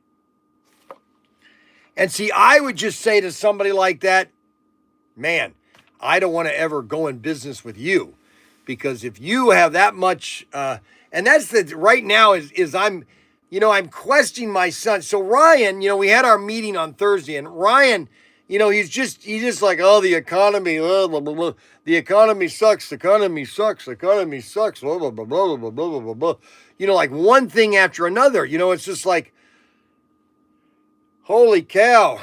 And see, I would just say to somebody like that, man, I don't want to ever go in business with you, because if you have that much, and that's the right now is I'm questioning my son. So Ryan, we had our meeting on Thursday, and Ryan, he's just like, oh, the economy, blah, blah, blah, blah. The economy sucks, the economy sucks, the economy sucks, blah, blah, blah, blah, blah, blah, blah, blah. Like one thing after another. It's just like, holy cow.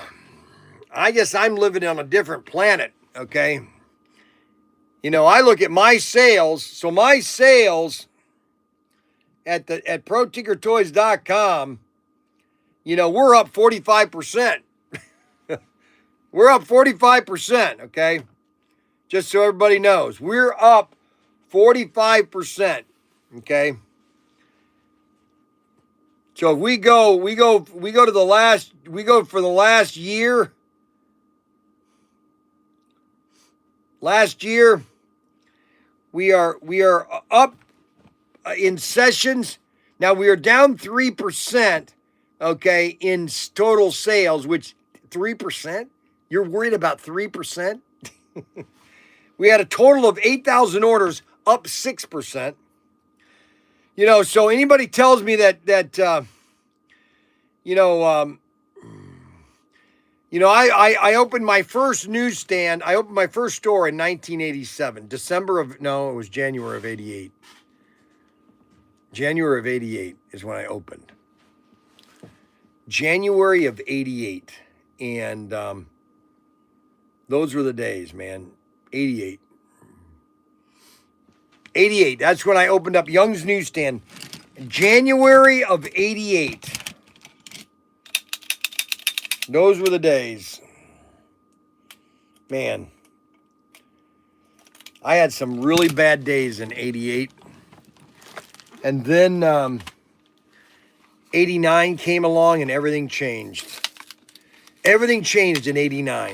I guess I'm living on a different planet, okay? I look at my sales. So my sales at Protinkertoys.com, we're up 45%. We're up 45%, okay? Just so everybody knows. We're up 45%, okay? So if we go for the last year. Last year, we are up in sessions. Now we are down 3%, okay, in total sales, which 3%? You're worried about 3%? We had a total of 8,000 orders, up 6%. So anybody tells me that I opened my first newsstand. I opened my first store in 1987. It was January of 88. January of 88 is when I opened. January of 88. And those were the days, man. 88. 88. That's when I opened up Young's Newsstand. January of 88. Those were the days. Man. I had some really bad days in 88. And then 89 came along and everything changed. Everything changed in 89.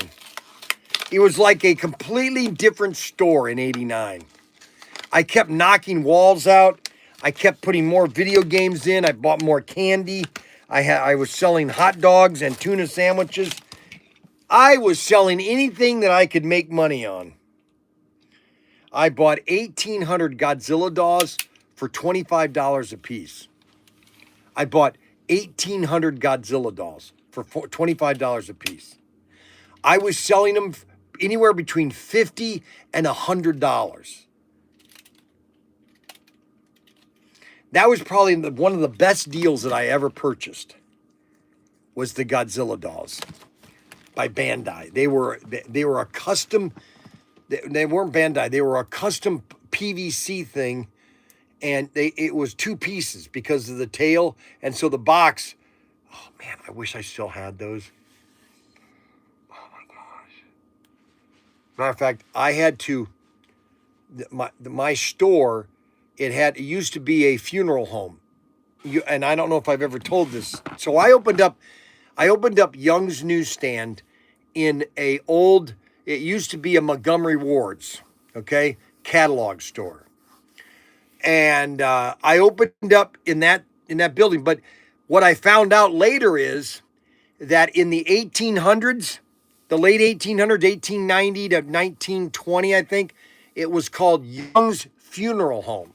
It was like a completely different store in 89. I kept knocking walls out. I kept putting more video games in. I bought more candy. I was selling hot dogs and tuna sandwiches. I was selling anything that I could make money on. I bought 1,800 Godzilla dolls for $25 a piece. I bought 1,800 Godzilla dolls for $25 a piece. I was selling them anywhere between $50 and $100. That was probably one of the best deals that I ever purchased. Was the Godzilla dolls by Bandai. They were a custom. They weren't Bandai. They were a custom PVC thing, and it was two pieces because of the tail, and so the box. Oh man, I wish I still had those. Oh my gosh. Matter of fact, I had to. My store. It used to be a funeral home, and I don't know if I've ever told this. So I opened up Young's Newsstand in it used to be a Montgomery Ward's, okay, catalog store, and I opened up in that building. But what I found out later is that in the 1800s, the late 1800s, 1890 to 1920, I think, it was called Young's Funeral Home.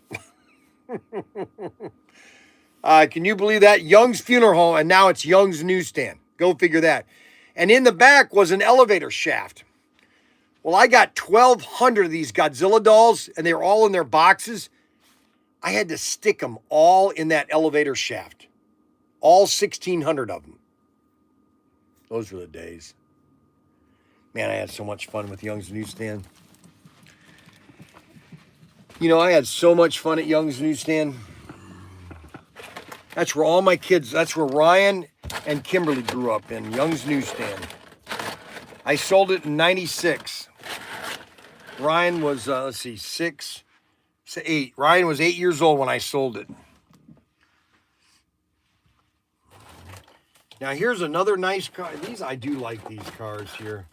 Can you believe that? Young's Funeral Home, and now it's Young's Newsstand. Go figure that. And in the back was an elevator shaft. Well, I got 1,200 of these Godzilla dolls, and they were all in their boxes. I had to stick them all in that elevator shaft. All 1,600 of them. Those were the days. Man, I had so much fun with Young's Newsstand. You know, I had so much fun at Young's Newsstand. That's where all my kids, that's where Ryan and Kimberly grew up in, Young's Newsstand. I sold it in 96. Ryan was, 8. Ryan was 8 years old when I sold it. Now here's another nice car. I do like these cars here.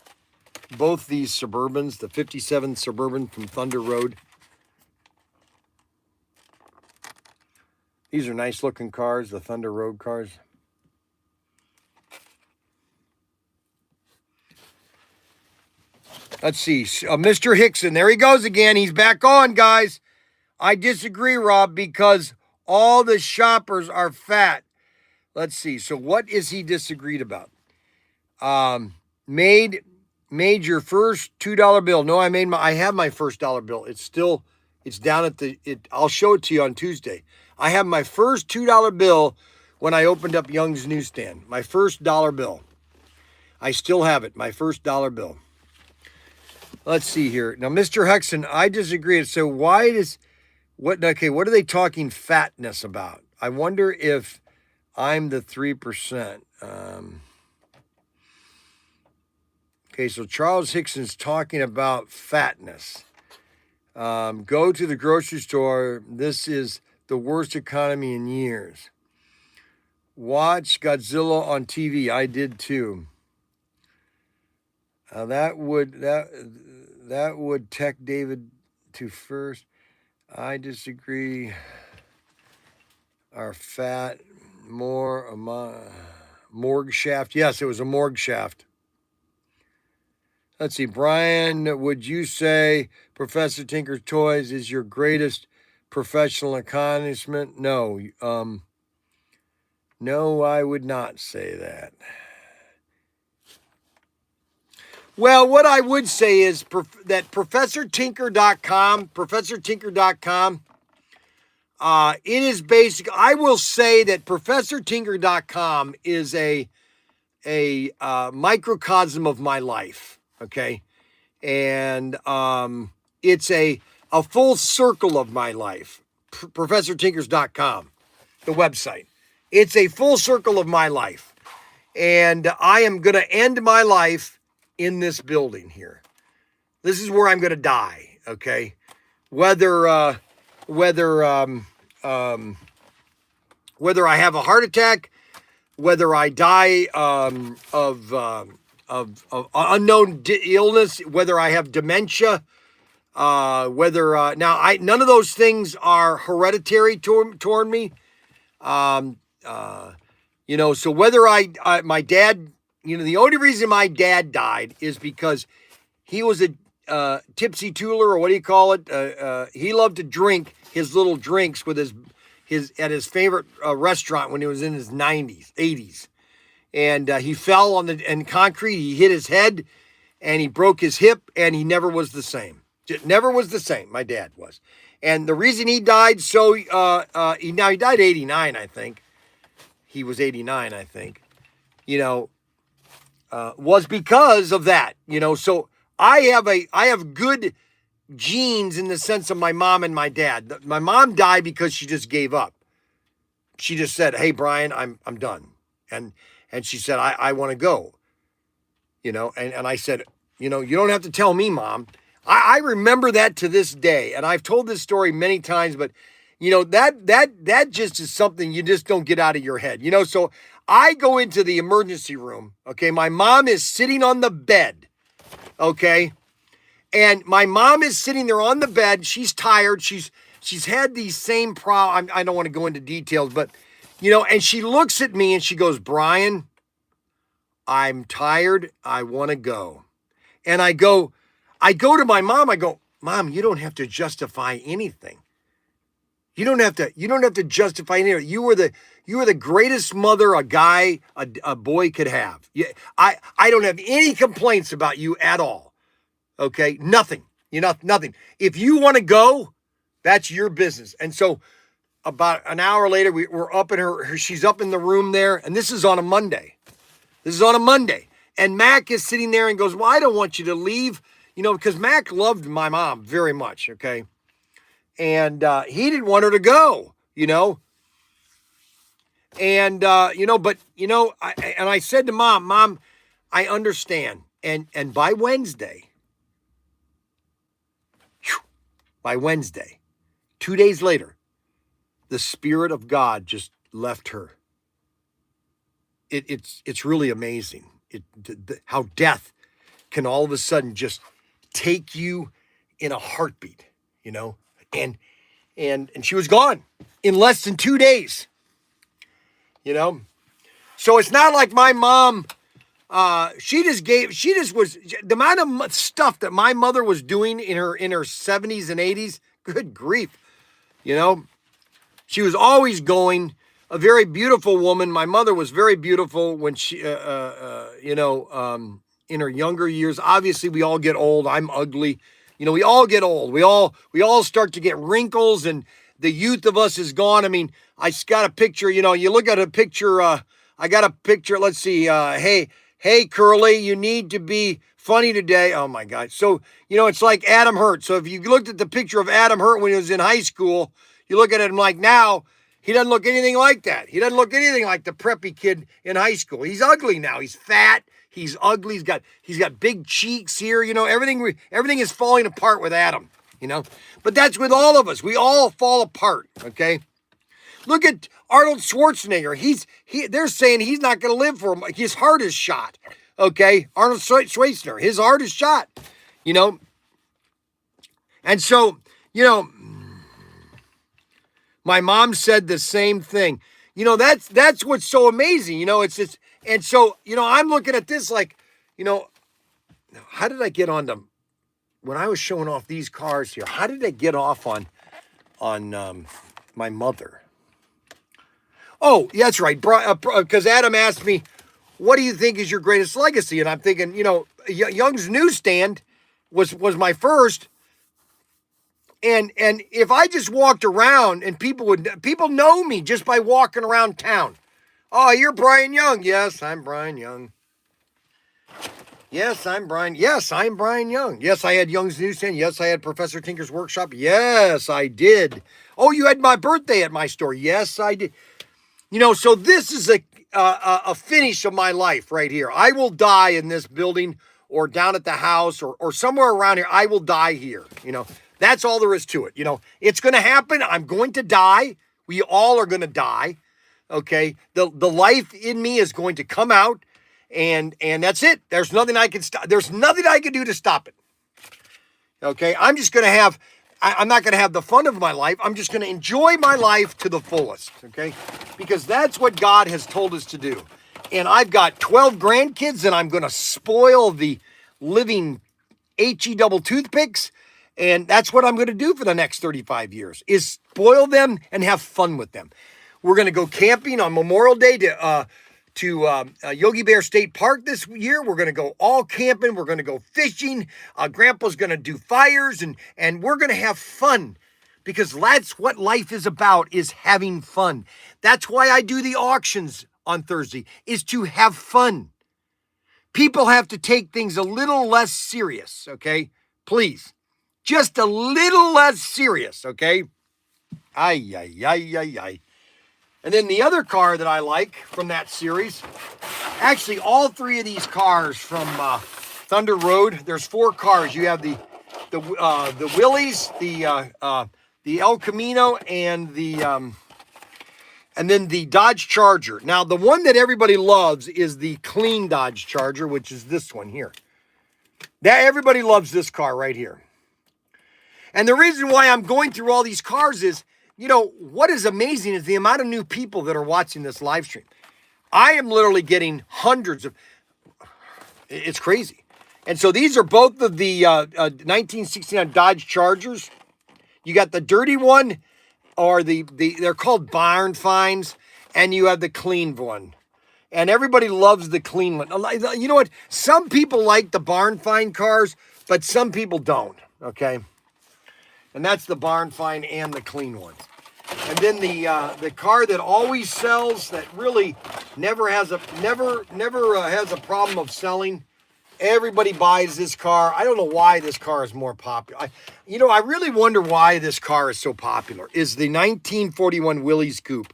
Both these Suburbans, the 57 Suburban from Thunder Road. These are nice looking cars, the Thunder Road cars. Let's see. Mr. Hickson, there he goes again. He's back on, guys. I disagree, Rob, because all the shoppers are fat. Let's see. So what is he disagreed about? Made your first $2 bill. No, I have my first dollar bill. It's down at I'll show it to you on Tuesday. I have my first $2 bill when I opened up Young's Newsstand. My first dollar bill. I still have it, my first dollar bill. Let's see here. Now, Mr. Hexon, I disagree. So what are they talking fatness about? I wonder if I'm the 3%. Okay, so Charles Hickson's talking about fatness. Go to the grocery store. This is the worst economy in years. Watch Godzilla on TV. I did too. That would tech David to first. I disagree. Are fat more morgue shaft? Yes, it was a morgue shaft. Let's see, Brian, would you say Professor Tinkertoys is your greatest professional accomplishment? No. No, I would not say that. Well, what I would say is that ProfessorTinker.com, it is basic. I will say that ProfessorTinker.com is a microcosm of my life. Okay. And it's a a full circle of my life. ProfessorTinkers.com, the website. It's a full circle of my life. And I am going to end my life in this building here. This is where I'm going to die, okay? Whether I have a heart attack, whether I die of unknown illness, whether I have dementia, none of those things are hereditary toward me. So whether my dad, the only reason my dad died is because he was a tipsy tooler, or what do you call it? He loved to drink his little drinks with at his favorite restaurant when he was in his 80s. And he fell on the concrete. He hit his head, and he broke his hip, and he never was the same. Never was the same. My dad was, and the reason he died he died 89, I think. He was 89, I think. Was because of that. So I have good genes in the sense of my mom and my dad. My mom died because she just gave up. She just said, "Hey, Bryan, I'm done," and she said, "I want to go." And I said, you don't have to tell me, Mom. I remember that to this day, and I've told this story many times, but that just is something you just don't get out of your head. So I go into the emergency room. Okay, my mom is sitting on the bed. Okay, and my mom is sitting there on the bed. She's tired. She's had these same problems. I don't want to go into details, but and she looks at me and she goes, "Bryan, I'm tired. I want to go." And I go to my mom. I go, "Mom, you don't have to justify anything. You don't have to justify anything. You were the greatest mother a boy could have. I don't have any complaints about you at all. Okay? Nothing. Nothing. If you want to go, that's your business." And so about an hour later, we're up in she's up in the room there, and this is on a Monday. And Mac is sitting there and goes, "Well, I don't want you to leave," because Mac loved my mom very much, okay? And he didn't want her to go, And, I said to Mom, I understand. And by Wednesday, 2 days later, the Spirit of God just left her. It's really amazing how death can all of a sudden just take you in a heartbeat, and she was gone in less than 2 days, So it's not like my mom, she just was, the amount of stuff that my mother was doing in her 70s and 80s, good grief, she was always going. A very beautiful woman. My mother was very beautiful when she, in her younger years. Obviously, we all get old. I'm ugly. We all get old. We all start to get wrinkles, and the youth of us is gone. I mean, I got a picture. You look at a picture. I got a picture. Let's see. Hey, Curly, you need to be funny today. Oh my God. So it's like Adam Hurt. So if you looked at the picture of Adam Hurt when he was in high school, you look at him like now. He doesn't look anything like that. He doesn't look anything like the preppy kid in high school. He's ugly now. He's fat. He's ugly. He's got big cheeks here. Everything is falling apart with Adam. But that's with all of us. We all fall apart. Okay. Look at Arnold Schwarzenegger. They're saying he's not going to live for him. His heart is shot. Okay. Arnold Schwarzenegger. His heart is shot. And so my mom said the same thing. That's what's so amazing. And so, I'm looking at this like, how did I get on them? When I was showing off these cars here, how did I get off on my mother? Oh, yeah, that's right. Because Adam asked me, what do you think is your greatest legacy? And I'm thinking, Young's Newsstand was my first. And if I just walked around and people know me just by walking around town. Oh, you're Bryan Young. Yes, I'm Bryan Young. Yes, I'm Bryan. Yes, I'm Bryan Young. Yes, I had Young's Newsstand. Yes, I had Professor Tinker's Workshop. Yes, I did. Oh, you had my birthday at my store. Yes, I did. You know, so this is a finish of my life right here. I will die in this building or down at the house or somewhere around here. I will die here. You know, that's all there is to it. You know, it's going to happen. I'm going to die. We all are going to die. Okay. The life in me is going to come out and that's it. There's nothing I can stop. There's nothing I can do to stop it. Okay. I'm just going to have, I'm not going to have the fun of my life. I'm just going to enjoy my life to the fullest. Okay. Because that's what God has told us to do. And I've got 12 grandkids and I'm going to spoil the living HE double toothpicks. And that's what I'm going to do for the next 35 years is spoil them and have fun with them. We're going to go camping on Memorial Day to Yogi Bear State Park this year. We're going to go all camping. We're going to go fishing. Grandpa's going to do fires and we're going to have fun because that's what life is about, is having fun. That's why I do the auctions on Thursday, is to have fun. People have to take things a little less serious, okay? Please. Just a little less serious, okay? Ay, ay, ay, ay, ay. And then the other car that I like from that series, actually all three of these cars from Thunder Road, there's 4 cars. You have the Willys, the El Camino, and then the Dodge Charger. Now, the one that everybody loves is the clean Dodge Charger, which is this one here. That everybody loves this car right here. And the reason why I'm going through all these cars is, you know, what is amazing is the amount of new people that are watching this live stream. I am literally getting hundreds of, it's crazy. And so these are both of the 1969 Dodge Chargers. You got the dirty one, or they're called barn finds, and you have the clean one. And everybody loves the clean one. You know what? Some people like the barn find cars, but some people don't, okay? And that's the barn find and the clean one. And then the car that always sells, that really never has a problem of selling. Everybody buys this car. I don't know why this car is more popular. I really wonder why this car is so popular. Is the 1941 Willys Coupe.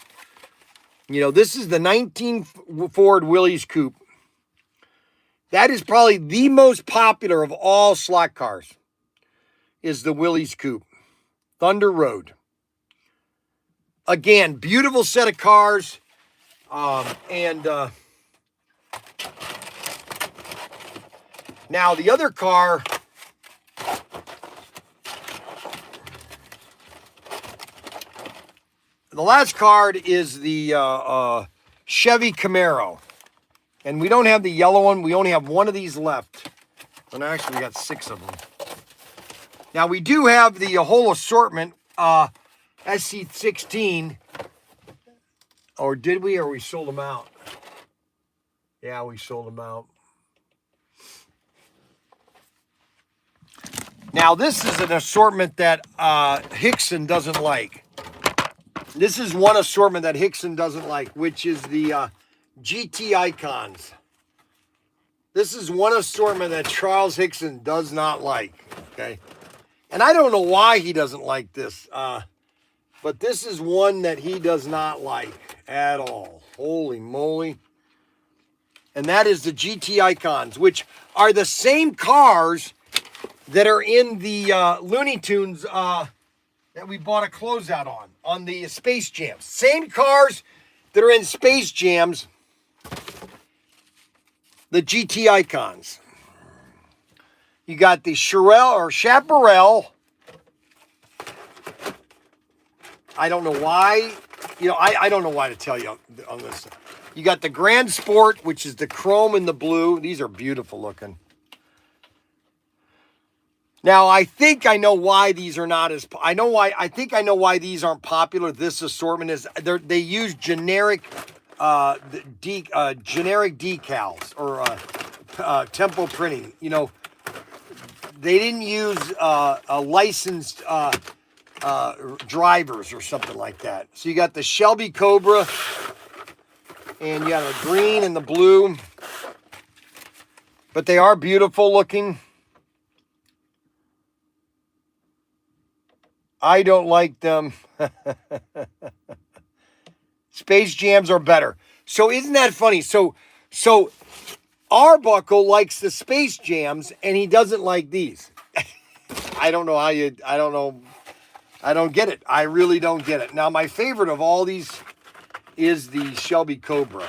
You know, this is the 19 Ford Willys Coupe. That is probably the most popular of all slot cars. Is the Willys Coupe. Thunder Road. Again, beautiful set of cars. Now the other car, the last card is the Chevy Camaro. And we don't have the yellow one. We only have one of these left. And actually we got 6 of them. Now we do have the whole assortment, SC16. Or did we, or we sold them out? Yeah, we sold them out. Now, this is an assortment that Hickson doesn't like. This is one assortment that Hickson doesn't like, which is the GT Icons. This is one assortment that Charles Hickson does not like, okay? And I don't know why he doesn't like this, but this is one that he does not like at all. Holy moly. And that is the GT Icons, which are the same cars that are in the Looney Tunes that we bought a closeout on the Space Jams. Same cars that are in Space Jams, the GT Icons. You got the Chaparral. I don't know why. You know, I don't know why to tell you on this. You got the Grand Sport, which is the chrome and the blue. These are beautiful looking. Now, I think I know why these are not as... I think I know why these aren't popular. This assortment is... They use generic decals or tempo printing. You know, they didn't use a licensed drivers or something like that. So you got the Shelby Cobra, and you got the green and the blue. but they are beautiful looking. I don't like them. Space Jams are better. So isn't that funny? So Arbuckle likes the Space Jams and he doesn't like these. I don't know. I don't get it. I really don't get it. Now, my favorite of all these is the Shelby Cobra.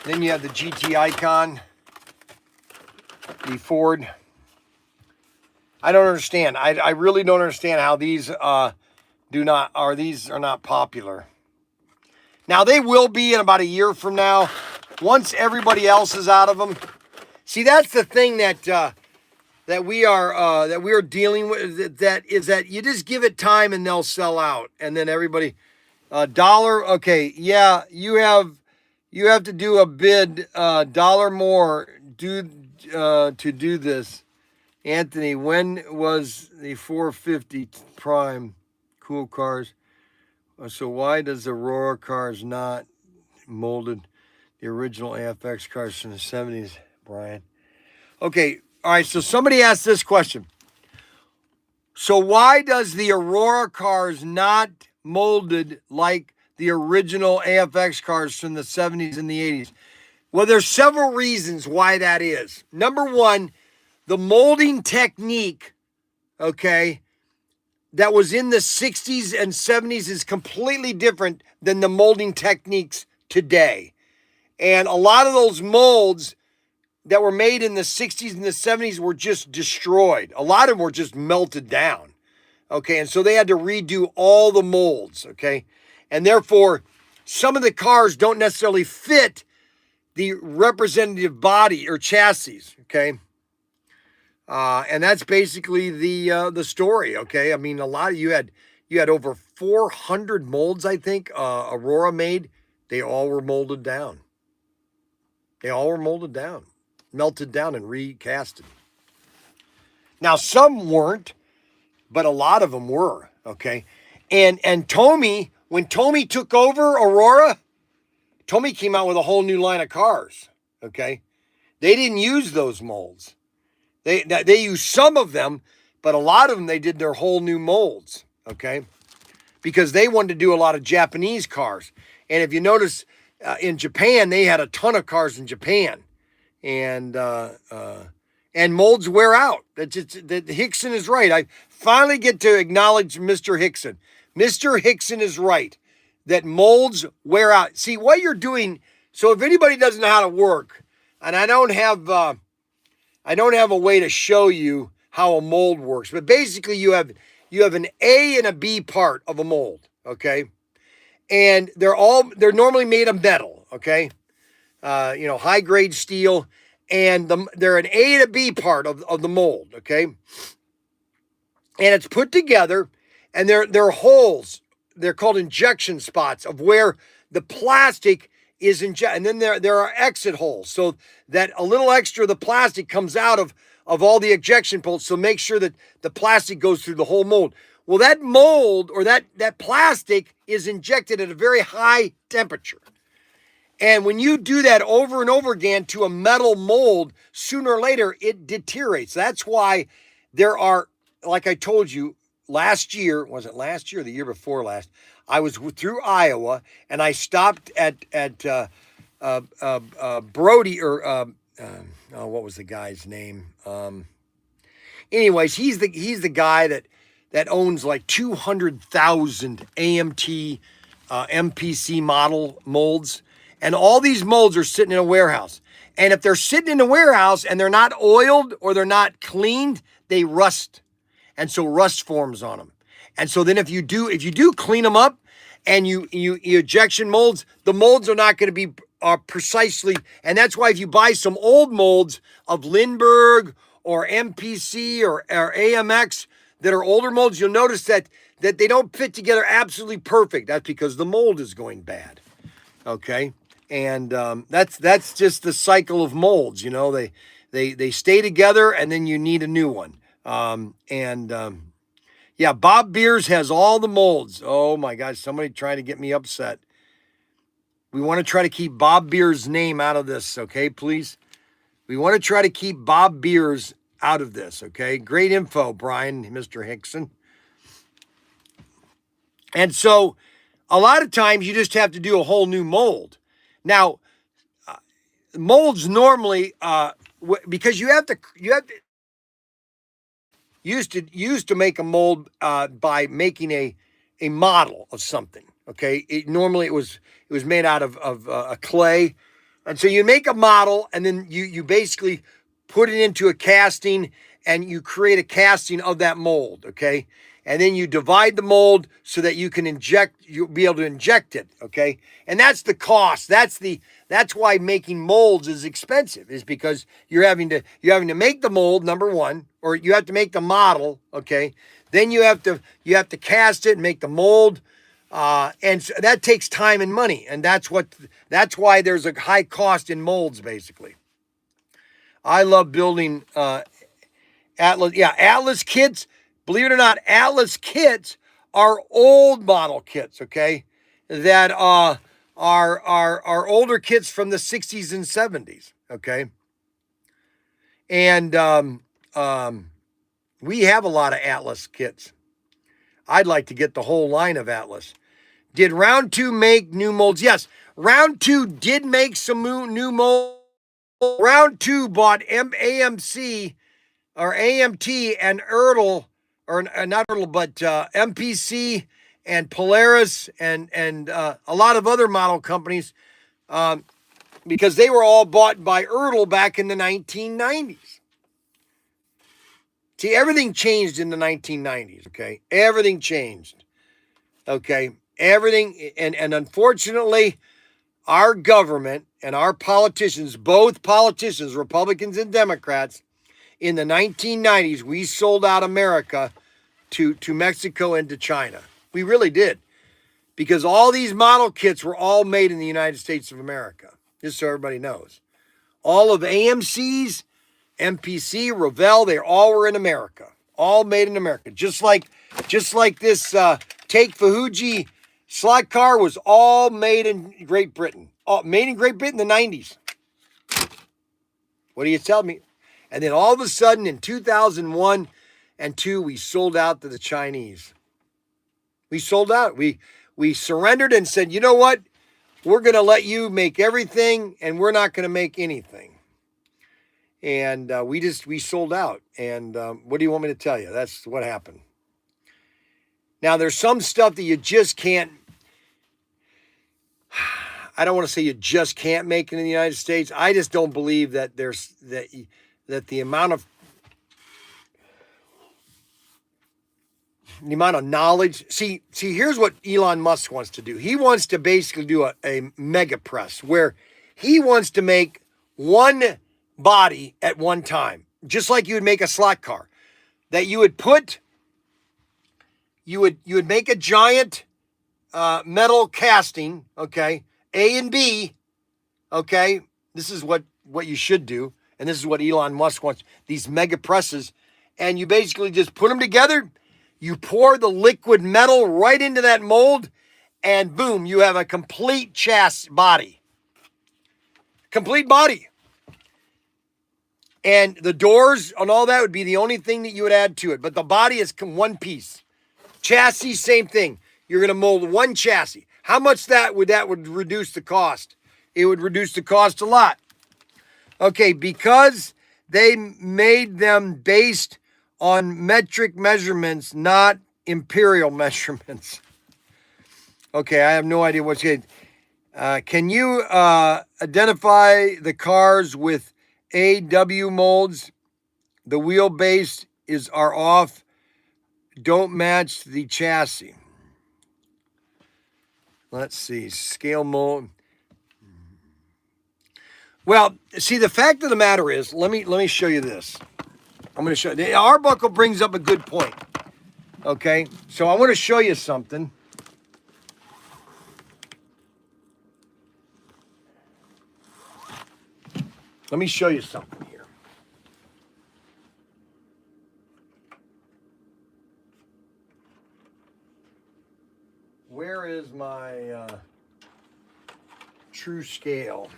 Then you have the GT Icon, the Ford. I don't understand. I really don't understand how these are not popular. Now, they will be in about a year from now, once everybody else is out of them. See, that's the thing that we are dealing with. That you just give it time and they'll sell out, and then everybody dollar. Okay, yeah, you have to do a bid dollar more to do this. Anthony, when was the 450 Prime cool cars? So why does Aurora cars not molded the original AFX cars from the 70s, Brian? Okay, all right, so somebody asked this question. So why does the Aurora cars not molded like the original AFX cars from the 70s and the 80s? Well, there's several reasons why that is. Number one, the molding technique, okay, that was in the 60s and 70s is completely different than the molding techniques today. And a lot of those molds that were made in the 60s and the 70s were just destroyed. A lot of them were just melted down. Okay, and so they had to redo all the molds, okay? And therefore, some of the cars don't necessarily fit the representative body or chassis, okay? And that's basically the story, okay? I mean, a lot of you had over 400 molds, I think, Aurora made. They all were molded down. Melted down and recasted. Now, some weren't, but a lot of them were, okay? And Tommy, when Tommy took over Aurora, Tommy came out with a whole new line of cars, okay? They didn't use those molds. They used some of them, but a lot of them, they did their whole new molds, okay? Because they wanted to do a lot of Japanese cars. And if you notice, in Japan, they had a ton of cars in Japan. And molds wear out. That Hickson is right. I finally get to acknowledge Mr. Hickson. Mr. Hickson is right that molds wear out. See, what you're doing, so if anybody doesn't know how to work, and I don't have a way to show you how a mold works, but basically you have an A and a B part of a mold, okay? And they're normally made of metal, okay? High grade steel, and they're an A and a B part of the mold, okay? And it's put together, and there are holes. They're called injection spots of where the plastic is injected, and then there are exit holes, so that a little extra of the plastic comes out of all the ejection bolts. So make sure that the plastic goes through the whole mold. Well, that mold or that plastic is injected at a very high temperature. And when you do that over and over again to a metal mold, sooner or later it deteriorates. That's why there are, like I told you, last year, was it last year or the year before last? I was through Iowa and I stopped at Brody or what was the guy's name? Anyways, he's the guy that owns like 200,000 AMT MPC model molds. And all these molds are sitting in a warehouse. And if they're sitting in a warehouse and they're not oiled or they're not cleaned, they rust. And so rust forms on them. And so then if you do clean them up and you ejection molds, the molds are not going to be precisely. And that's why if you buy some old molds of Lindbergh or MPC or AMX that are older molds, you'll notice that they don't fit together absolutely perfect. That's because the mold is going bad. Okay. And that's just the cycle of molds. They stay together and then you need a new one. Yeah, Bob Beers has all the molds. Oh my gosh, somebody trying to get me upset. We want to try to keep Bob Beers' name out of this, okay, please? We want to try to keep Bob Beers out of this, okay? Great info, Bryan, Mr. Hickson. And so a lot of times you just have to do a whole new mold. Now, molds normally, because you have to used to make a mold by making a model of something. Okay, normally it was made out of a clay, and so you make a model, and then you basically put it into a casting, and you create a casting of that mold. Okay, and then you divide the mold so that you'll be able to inject it. Okay, and that's the cost. That's why making molds is expensive, is because you're having to make the mold, number one, or you have to make the model. Okay, then you have to cast it and make the mold. And so that takes time and money, and that's why there's a high cost in molds. Basically, I love building Atlas. Yeah, Atlas kits. Believe it or not, Atlas kits are old model kits. Okay, that are older kits from the 60s and 70s. Okay, and we have a lot of Atlas kits. I'd like to get the whole line of Atlas. Did round 2 make new molds? Yes, round 2 did make some new molds. Round 2 bought AMC or AMT and Ertl, or not Ertl, but MPC and Polaris and a lot of other model companies, because they were all bought by Ertl back in the 1990s. See, everything changed in the 1990s, okay? Everything changed, okay? Everything, and unfortunately, our government and our politicians, both politicians, Republicans and Democrats, in the 1990s, we sold out America to Mexico and to China. We really did. Because all these model kits were all made in the United States of America, just so everybody knows. All of AMC's, MPC, Revell, they all were in America. All made in America. Just like this Take Fuji slot car was all made in Great Britain. All made in Great Britain in the 90s. What do you tell me? And then all of a sudden in 2001 and 2, we sold out to the Chinese. We sold out. We surrendered and said, you know what? We're going to let you make everything, and we're not going to make anything. And we sold out. And what do you want me to tell you? That's what happened. Now, there's some stuff that you just can't, I don't want to say you just can't make it in the United States. I just don't believe that that the amount of knowledge. See, here's what Elon Musk wants to do. He wants to basically do a mega press where he wants to make one body at one time, just like you would make a slot car. That you would make a giant metal casting, okay, A and B, okay. This is what you should do, and this is what Elon Musk wants. These mega presses, and you basically just put them together. You pour the liquid metal right into that mold, and boom, you have a complete chassis body. Complete body. And the doors and all that would be the only thing that you would add to it. But the body is one piece. Chassis, same thing. You're going to mold one chassis. How much that would reduce the cost? It would reduce the cost a lot. Okay, because they made them based on metric measurements, not imperial measurements. Okay, I have no idea what's good. Can you identify the cars with AW molds? The wheelbase are off, don't match the chassis. Let's see, scale mold. Well, see, the fact of the matter is, let me show you this. I'm going to show you. The Arbuckle brings up a good point. Okay, so I want to show you something. Let me show you something here. Where is my true scale?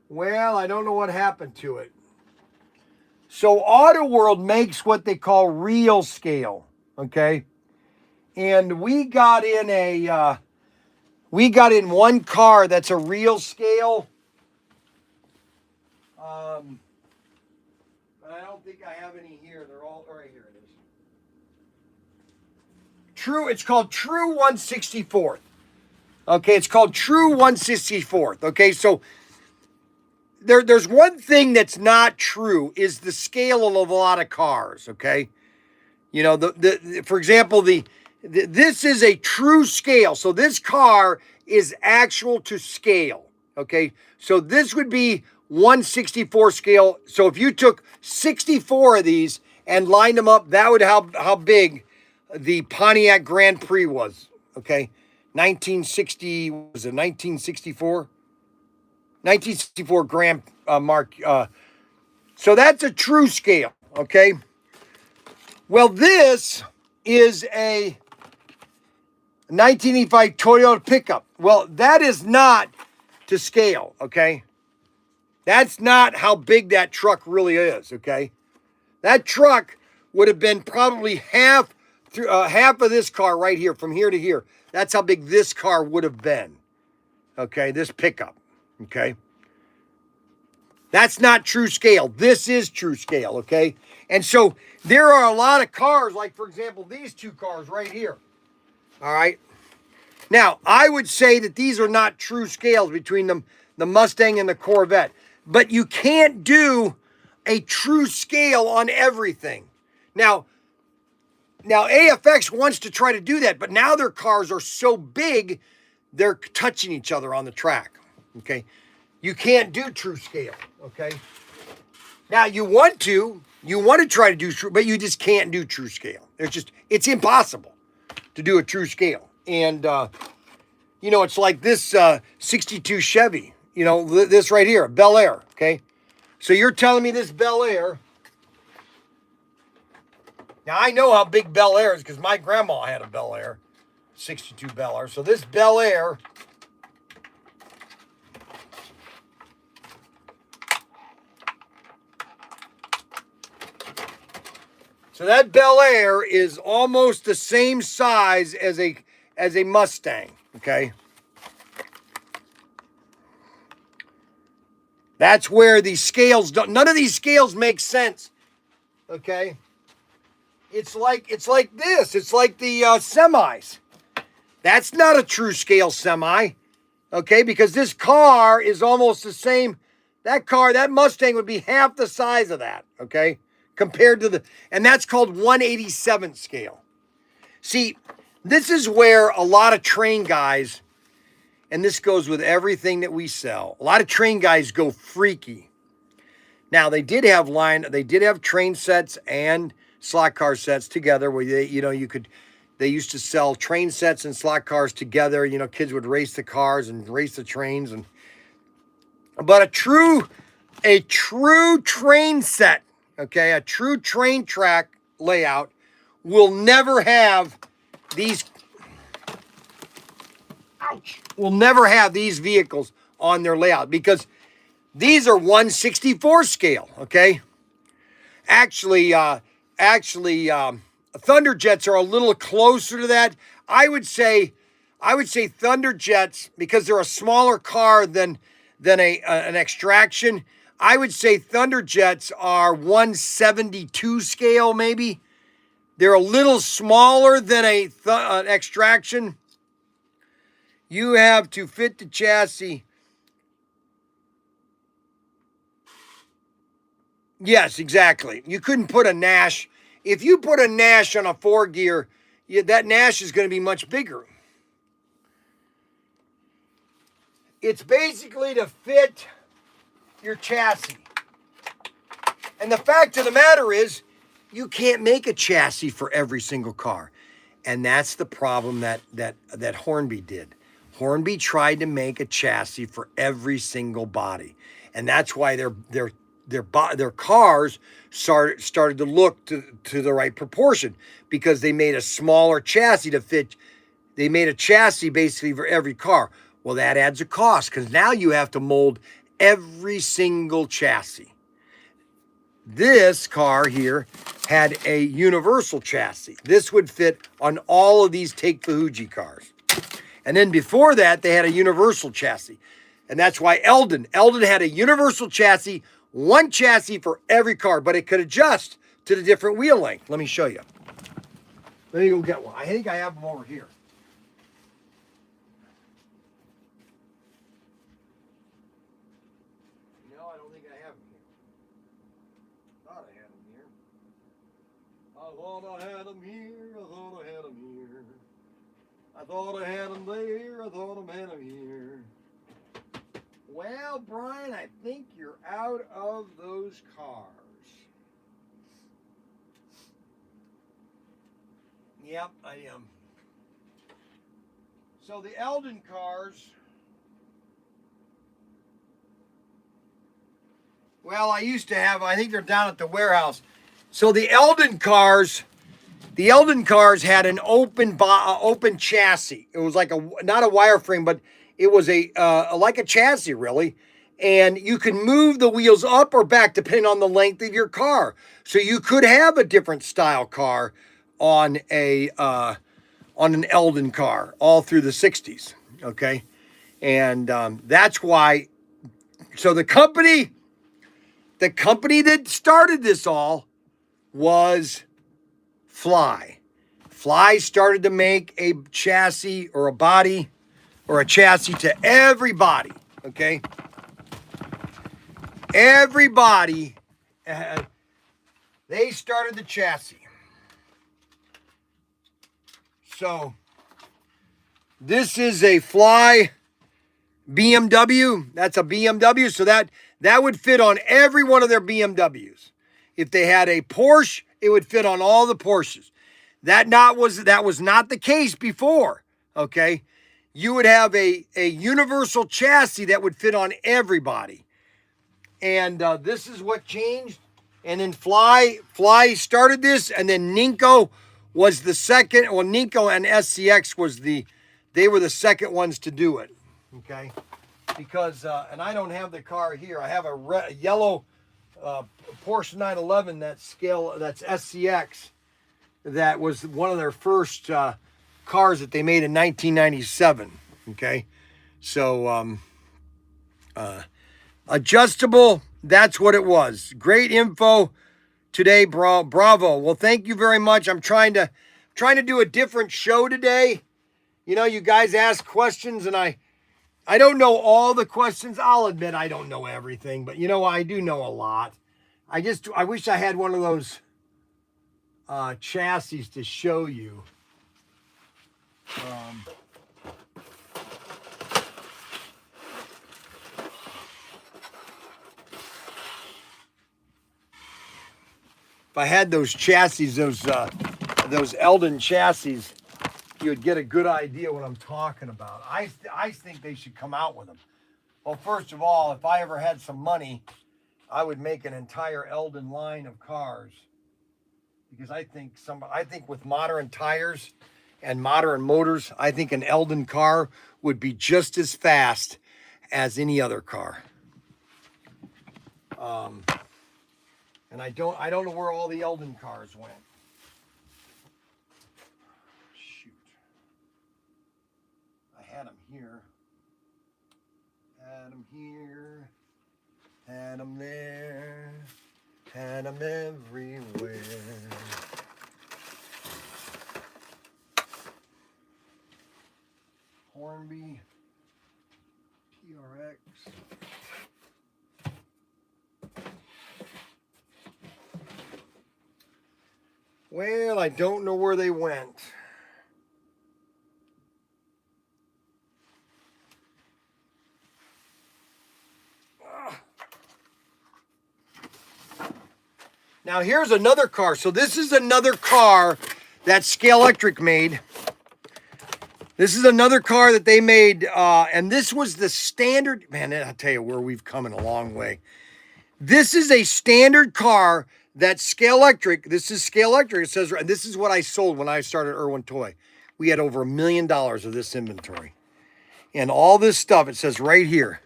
Well, I don't know what happened to it. So Auto World makes what they call real scale, okay? And we got in one car that's a real scale. But I don't think I have any here. They're all right here. It is. True. It's called True 164th. Okay, it's called True 164th. Okay, so there's one thing that's not true is the scale of a lot of cars. Okay, you know for example this is a true scale. So this car is actual to scale. Okay, so this would be 164 scale. So if you took 64 of these and lined them up, that would how big the Pontiac Grand Prix was. Okay, 1960 was it 1964? 1964 Grand Mark. So that's a true scale. Okay. Well, this is a 1985 Toyota pickup. Well, that is not to scale, okay? That's not how big that truck really is, okay? That truck would have been probably half of this car right here, from here to here. That's how big this car would have been, okay? This pickup, okay? That's not true scale. This is true scale, okay? And so there are a lot of cars, like, for example, these two cars right here, all right? Now, I would say that these are not true scales between the Mustang and the Corvette, but you can't do a true scale on everything. Now AFX wants to try to do that, but now their cars are so big, they're touching each other on the track, okay? You can't do true scale, okay? Now, you want to try to do true, but you just can't do true scale. It's impossible to do a true scale. And, it's like this 62 Chevy, this right here, Bel Air, okay? So you're telling me this Bel Air. Now, I know how big Bel Air is because my grandma had a Bel Air, 62 Bel Air. So this Bel Air, so that Bel Air is almost the same size as a Mustang, okay? That's where these scales none of these scales make sense, okay? It's like this. It's like the semis. That's not a true scale semi, okay? Because this car is almost the same. That Mustang would be half the size of that, okay? Compared to and that's called 187 scale. See, this is where a lot of train guys, and this goes with everything that we sell, a lot of train guys go freaky. Now, they did have train sets and slot car sets together where they used to sell train sets and slot cars together. Kids would race the cars and race the trains. But a true train set, okay, a true train track layout will never have these, will never have these vehicles on their layout because these are 164 scale, okay? Actually, Thunderjets are a little closer to that. I would say Thunderjets, because they're a smaller car than an Extraction. I would say Thunderjets are 172 scale, maybe. They're a little smaller than an Extraction. You have to fit the chassis. Yes, exactly. You couldn't put a Nash. If you put a Nash on a 4-gear, that Nash is going to be much bigger. It's basically to fit your chassis. And the fact of the matter is, you can't make a chassis for every single car. And that's the problem that Hornby did. Hornby tried to make a chassis for every single body. And that's why their cars started to look to the right proportion, because they made a smaller chassis to fit. They made a chassis basically for every car. Well, that adds a cost because now you have to mold every single chassis. This car here had a universal chassis. This would fit on all of these Take the Hoogie cars. And then before that, they had a universal chassis. And that's why Eldon had a universal chassis, one chassis for every car, but it could adjust to the different wheel length. Let me show you. Let me go get one. I think I have them over here. No, I don't think I have them here. Thought I had them here. I thought I had them here. I thought I had them here. I thought I had them there. I thought I had them here. Well, Brian, I think you're out of those cars. Yep, I am. So the Eldon cars, well, I used to have, I think they're down at the warehouse. So the Eldon cars had an open chassis. It was like not a wireframe, but it was like a chassis, really. And you can move the wheels up or back depending on the length of your car. So you could have a different style car on an Eldon car all through the 60s, okay? And that's why, so the company that started this all was Fly. Fly started to make a chassis or a body or a chassis to everybody, okay? Everybody, they started the chassis. So, this is a Fly BMW. That's a BMW, so that would fit on every one of their BMWs. If they had a Porsche, it would fit on all the Porsches. That was not the case before, okay? You would have a universal chassis that would fit on everybody. And this is what changed. And then Fly started this, and then Ninko was the second. Well, Ninko and SCX they were the second ones to do it, okay? Because, and I don't have the car here. I have a yellow Porsche 911 that's SCX. That was one of their first cars that they made in 1997, okay? So, adjustable, that's what it was. Great info today, bravo. Well, thank you very much. I'm trying to do a different show today. You know, you guys ask questions, and I don't know all the questions. I'll admit I don't know everything, but you know, I do know a lot. I wish I had one of those chassis to show you. If I had those chassis, those Eldon chassis, you would get a good idea what I'm talking about. I think they should come out with them. Well, first of all, if I ever had some money, I would make an entire Eldon line of cars, because I think with modern tires and modern motors, I think an Eldon car would be just as fast as any other car. And I don't know where all the Eldon cars went. Shoot. I had them here. Had them here. Had them there. Had them everywhere. Hornby. TRX. Well, I don't know where they went. Now here's another car. So this is another car that Scale Electric made. This is another car that they made, and this was the standard. Man, I'll tell you where we've come in a long way. This is a standard car that Scale Electric, this is Scale Electric, it says, and this is what I sold when I started Irwin Toy. We had over $1 million of this inventory. And all this stuff, it says right here,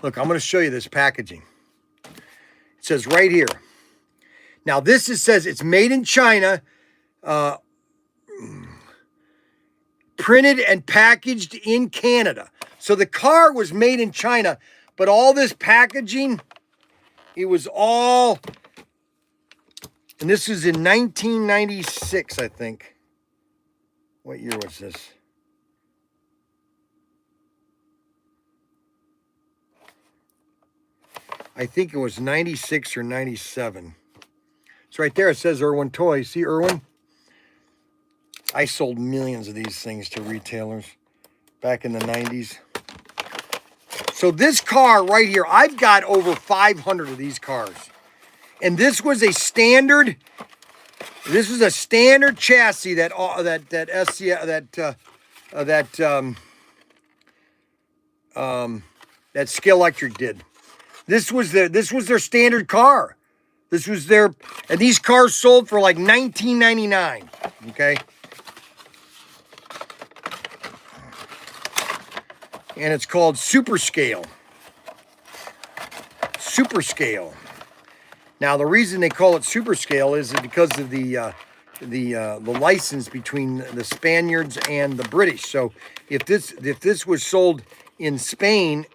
Look, I'm going to show you this packaging. It says right here. Now this says it's made in China, printed and packaged in Canada. So the car was made in China, but all this packaging, it was all, and this was in 1996, I think. What year was this? I think it was 96 or 97. It's right there. It says Irwin Toys. See Irwin? I sold millions of these things to retailers back in the 90s. So this car right here, I've got over 500 of these cars. And this was a standard chassis that Scale Electric did. This was their standard car. And these cars sold for like $19.99. Okay. And it's called Super Scale. Super Scale. Now the reason they call it Super Scale is because of the license between the Spaniards and the British. So if this was sold in Spain,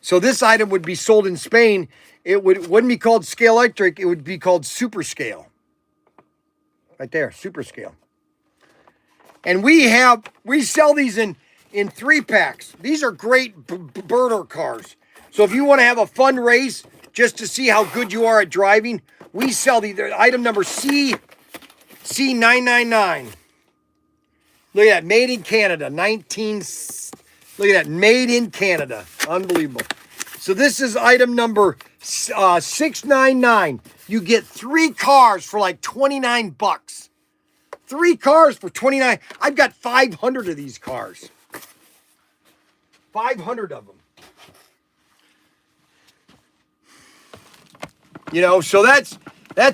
so this item would be sold in Spain, it wouldn't be called Scale Electric, it would be called Super Scale. Right there, Super Scale. And we sell these in 3-packs. These are great burner cars. So if you want to have a fun race just to see how good you are at driving, we sell these. Item number C999. Look at that, made in Canada, look at that, made in Canada. Unbelievable. So this is item number 699. You get 3 cars for like 29 bucks. 3 cars for 29. I've got 500 of these cars. 500 of them. You know, so that's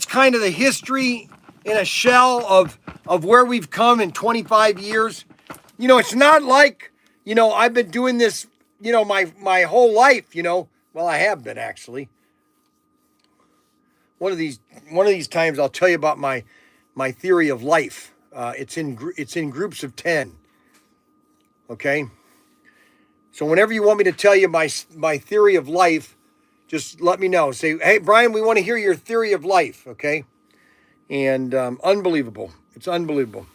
kind of the history in a shell of where we've come in 25 years. You know, it's not like, you know, I've been doing this, you know, my whole life, you know. Well, I have been actually. One of these times I'll tell you about my theory of life. It's in groups of 10. Okay? So whenever you want me to tell you my theory of life, just let me know. Say, hey, Bryan, we want to hear your theory of life, okay? And unbelievable. It's unbelievable.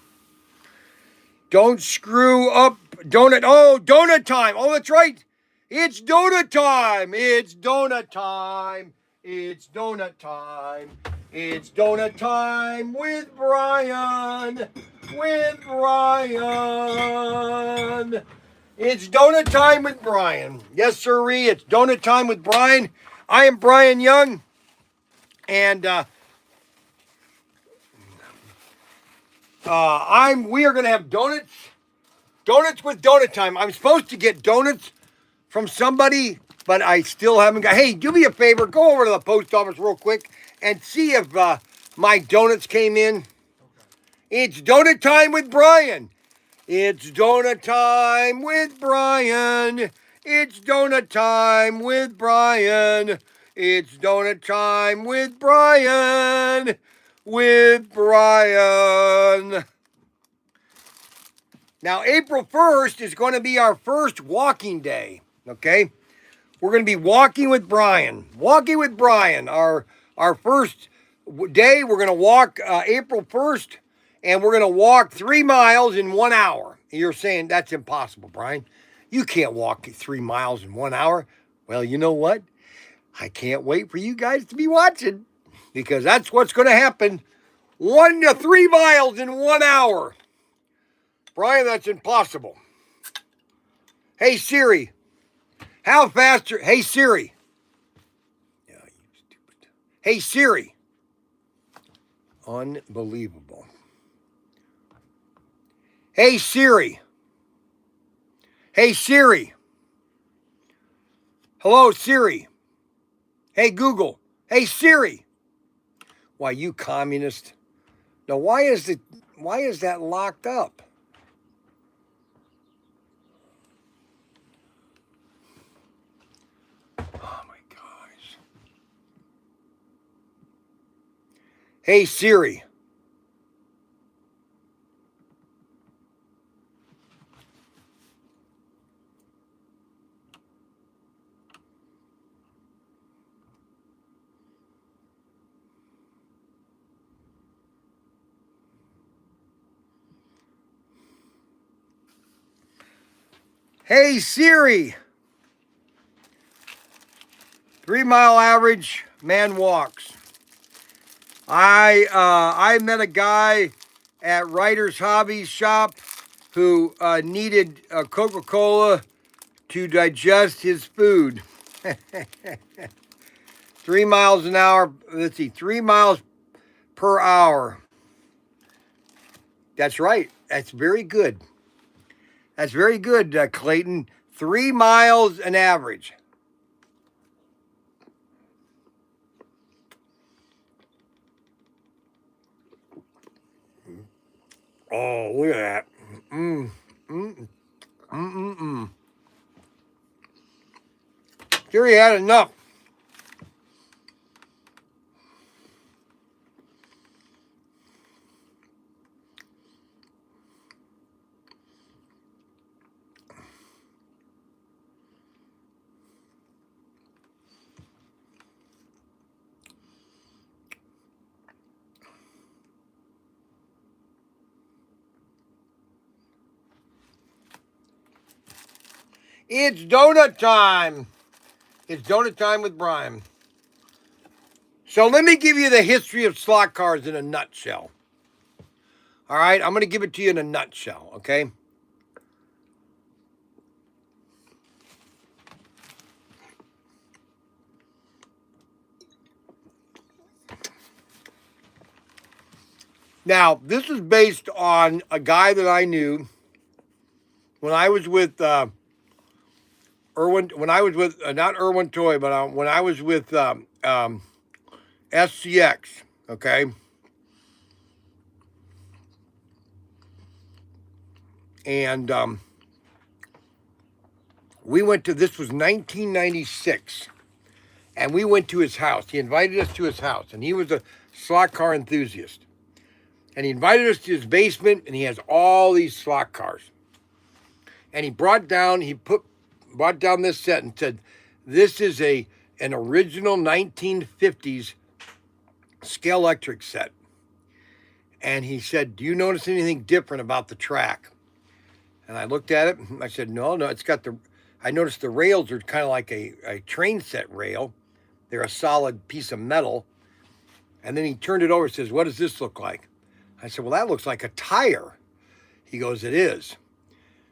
Don't screw up donut. Oh, donut time. Oh, that's right. It's donut time. It's donut time. It's donut time. It's donut time with Bryan. With Bryan. It's donut time with Bryan. Yes, sirree. It's donut time with Bryan. I am Bryan Young. And we are going to have donuts. Donuts with donut time. I'm supposed to get donuts from somebody, but I still haven't got. Hey, do me a favor. Go over to the post office real quick and see if my donuts came in. Okay. It's donut time with Bryan. It's donut time with Bryan. It's donut time with Bryan. It's donut time with Bryan. With Bryan. Now, April 1st is going to be our first walking day, okay? We're going to be walking with Bryan. Walking with Bryan. Our first day, we're going to walk April 1st, and we're going to walk 3 miles in 1 hour. You're saying, that's impossible, Bryan. You can't walk 3 miles in 1 hour. Well, you know what? I can't wait for you guys to be watching, because that's what's going to happen. 1 to 3 miles in 1 hour. Bryan, that's impossible. Hey, Siri. How fast are... Hey, Siri. Yeah, you stupid. Hey, Siri. Unbelievable. Hey, Siri. Hey, Siri. Hello, Siri. Hey, Google. Hey, Siri. Why, you communist. Now, why is that locked up? Hey Siri. Hey Siri. 3 mile average, man walks. I met a guy at Ryder's Hobby Shop who needed Coca-Cola to digest his food. 3 miles an hour. Let's see, 3 miles per hour. That's right. That's very good. That's very good, Clayton. 3 miles an average. Oh, look at that. Sure, he had enough. It's donut time. It's donut time with Bryan. So let me give you the history of slot cars in a nutshell. All right, I'm going to give it to you in a nutshell, okay? Now, this is based on a guy that I knew when I was with Irwin. When I was with not Irwin Toy, but when I was with SCX, okay. And we went to, this was 1996, and we went to his house. He invited us to his house, and he was a slot car enthusiast. And he invited us to his basement, and he has all these slot cars. And he brought down this set and said, this is an original 1950s scale electric set. And he said, do you notice anything different about the track? And I looked at it, and I said, no, it's got I noticed the rails are kind of like a train set rail. They're a solid piece of metal. And then he turned it over and says, what does this look like? I said, well, that looks like a tire. He goes, it is.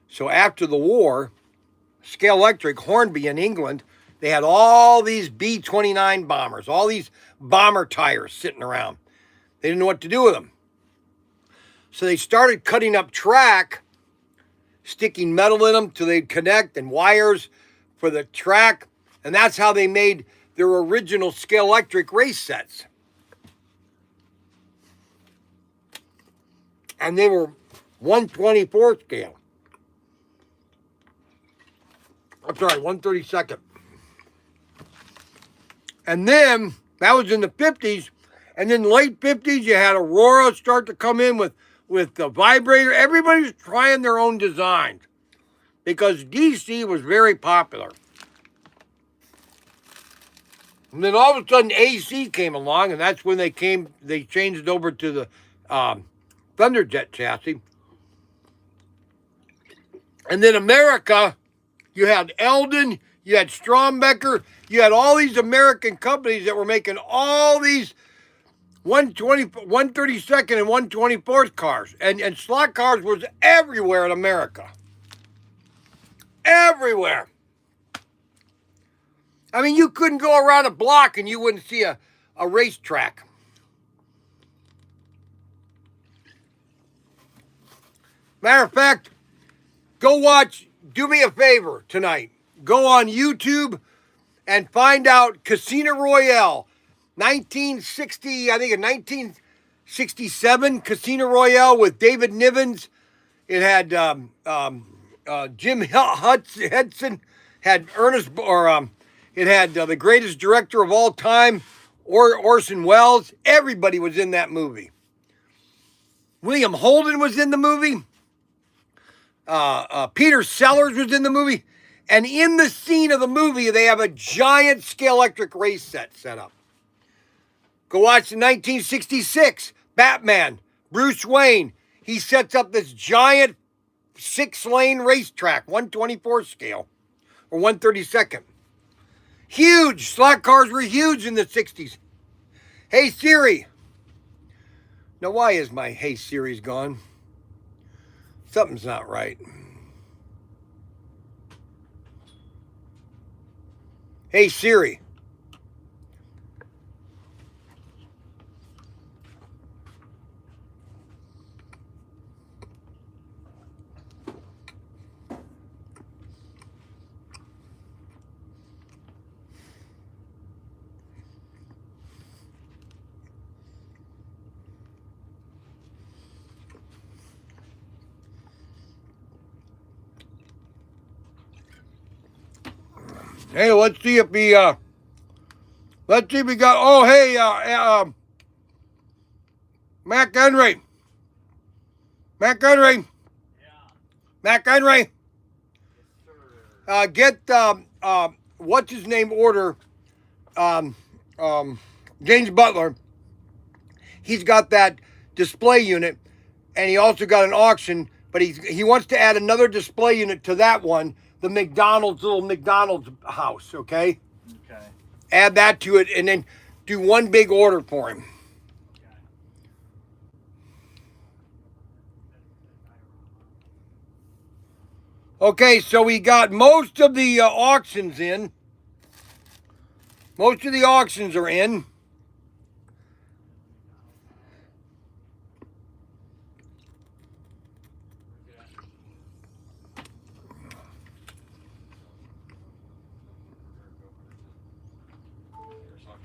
So after the war, Scale Electric, Hornby in England, they had all these B-29 bombers, all these bomber tires sitting around. They didn't know what to do with them. So they started cutting up track, sticking metal in them till they'd connect, and wires for the track. And that's how they made their original Scale Electric race sets. And they were 1/24 scale. I'm sorry, 1/32. And then, that was in the 50s. And then late 50s, you had Aurora start to come in with the vibrator. Everybody's trying their own designs because DC was very popular. And then all of a sudden, AC came along, and that's when they changed over to the Thunderjet chassis. And then America, you had Eldon, you had Strombecker, you had all these American companies that were making all these 132nd and 1/24th cars. And slot cars was everywhere in America. Everywhere. I mean, you couldn't go around a block and you wouldn't see a racetrack. Matter of fact, do me a favor tonight. Go on YouTube and find out Casino Royale. 1960, I think in 1967, Casino Royale with David Nivens. It had Jim Hudson, had Ernest, it had the greatest director of all time, Orson Welles, everybody was in that movie. William Holden was in the movie. Peter Sellers was in the movie. And in the scene of the movie, they have a giant scale-electric race set up. Go watch the 1966 Batman, Bruce Wayne. He sets up this giant 6-lane racetrack, 1/24 scale, or 1/32. Huge. Slot cars were huge in the 60s. Hey Siri. Now why is my Hey Siri's gone? Something's not right. Hey Siri. Hey, let's see if we got, oh, hey, Mac Henry. Mac Henry. Yeah. Mac Henry. Yes, sir. Get, what's his name order, James Butler. He's got that display unit, and he also got an auction, but he wants to add another display unit to that one, the little McDonald's house, okay? Okay. Add that to it, and then do one big order for him. Okay, so we got most of the auctions in. Most of the auctions are in.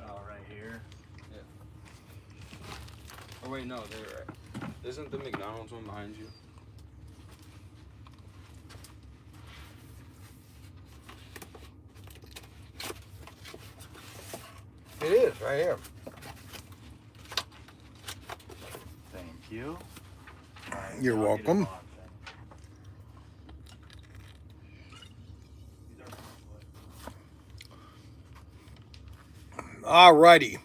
Oh, right here. Oh wait, no, isn't the McDonald's one behind you? It is, right here. Thank you. You're welcome. All righty.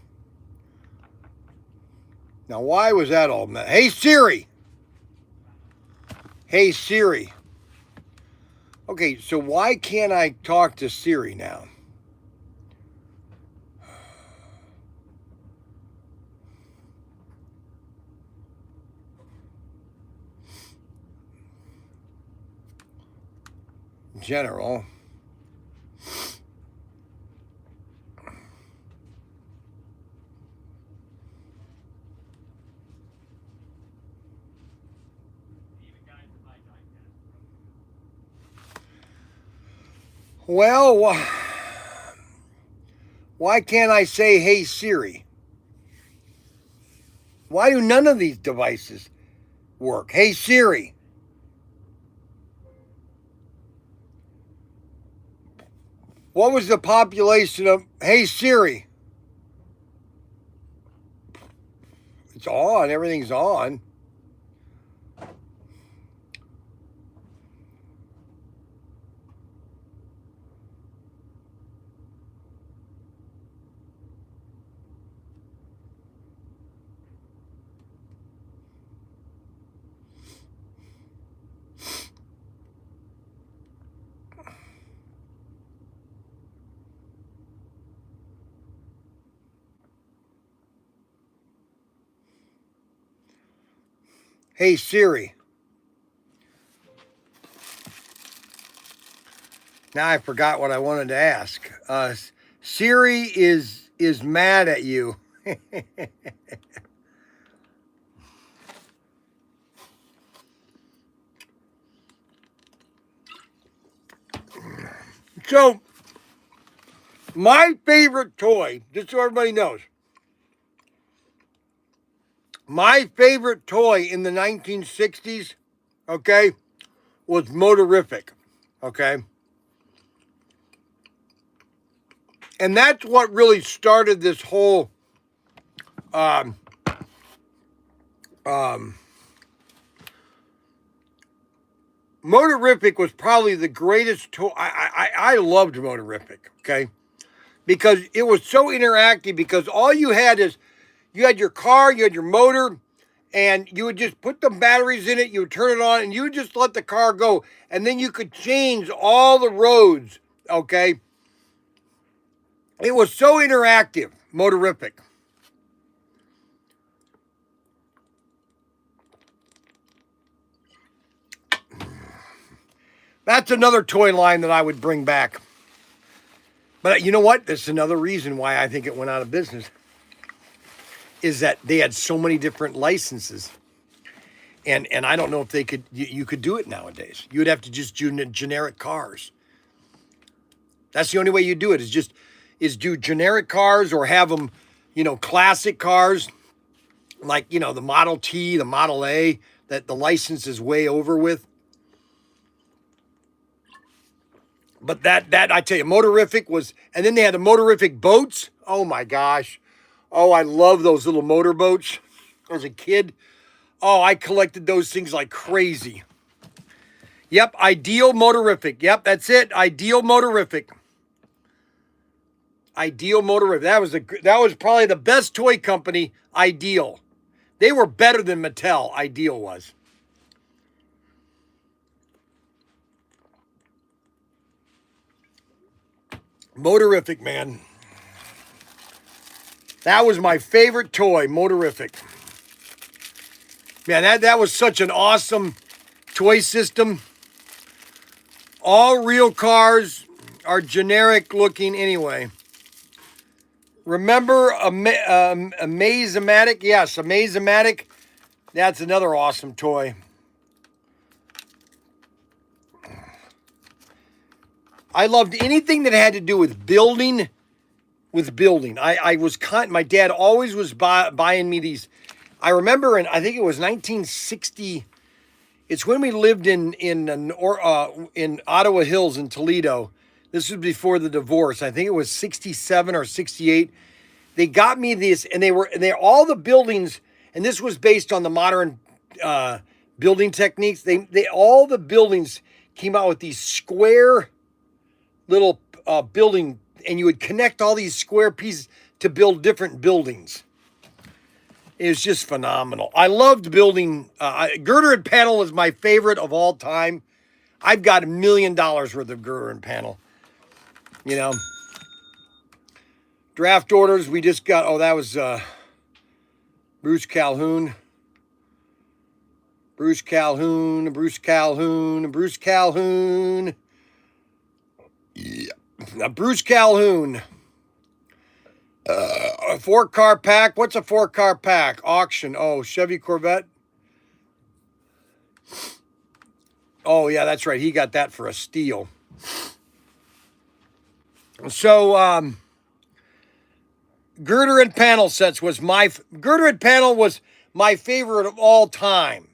Now, why was that all met? Hey, Siri. Hey, Siri. Okay, so why can't I talk to Siri now? General. Well, why can't I say, hey Siri? Why do none of these devices work? Hey Siri. What was the population of, hey Siri? It's on, everything's on. Hey Siri. Now I forgot what I wanted to ask. Siri is mad at you. So, my favorite toy, just so everybody knows, my favorite toy in the 1960s, okay, was Motorific, okay? And that's what really started this whole Motorific was probably the greatest toy. I loved Motorific, okay? Because it was so interactive, because all you had is, you had your car, you had your motor, and you would just put the batteries in it, you would turn it on, and you would just let the car go. And then you could change all the roads, okay? It was so interactive, Motorific. That's another toy line that I would bring back. But you know what? That's another reason why I think it went out of business, is that they had so many different licenses. And I don't know if they could, you could do it nowadays. You would have to just do generic cars. That's the only way you do it, is do generic cars, or have them, classic cars, like, the Model T, the Model A, that the license is way over with. But that I tell you, Motorific was, and then they had the Motorific boats. Oh my gosh. Oh, I love those little motor boats as a kid. Oh, I collected those things like crazy. Yep, Ideal Motorific. Yep, that's it. Ideal Motorific. Ideal Motorific. That was probably the best toy company, Ideal. They were better than Mattel, Ideal was. Motorific, man. That was my favorite toy, Motorific. Man, that was such an awesome toy system. All real cars are generic looking anyway. Remember Amaze-O-Matic? Yes, Amaze-O-Matic. That's another awesome toy. I loved anything that had to do with building. My dad always was buying me these. I remember, I think it was 1960. It's when we lived in Ottawa Hills in Toledo. This was before the divorce. I think it was 67 or 68. They got me this, and they're all the buildings, and this was based on the modern building techniques. All the buildings came out with these square little building, and you would connect all these square pieces to build different buildings. It was just phenomenal. I loved building. Girder and Panel is my favorite of all time. I've got $1 million worth of girder and panel. Draft orders, we just got, that was Bruce Calhoun. Bruce Calhoun. Yeah. Now, Bruce Calhoun. A 4-car pack. What's a 4-car pack? Auction. Oh, Chevy Corvette. Oh, yeah, that's right. He got that for a steal. So, girder and panel sets was girder and panel was my favorite of all time.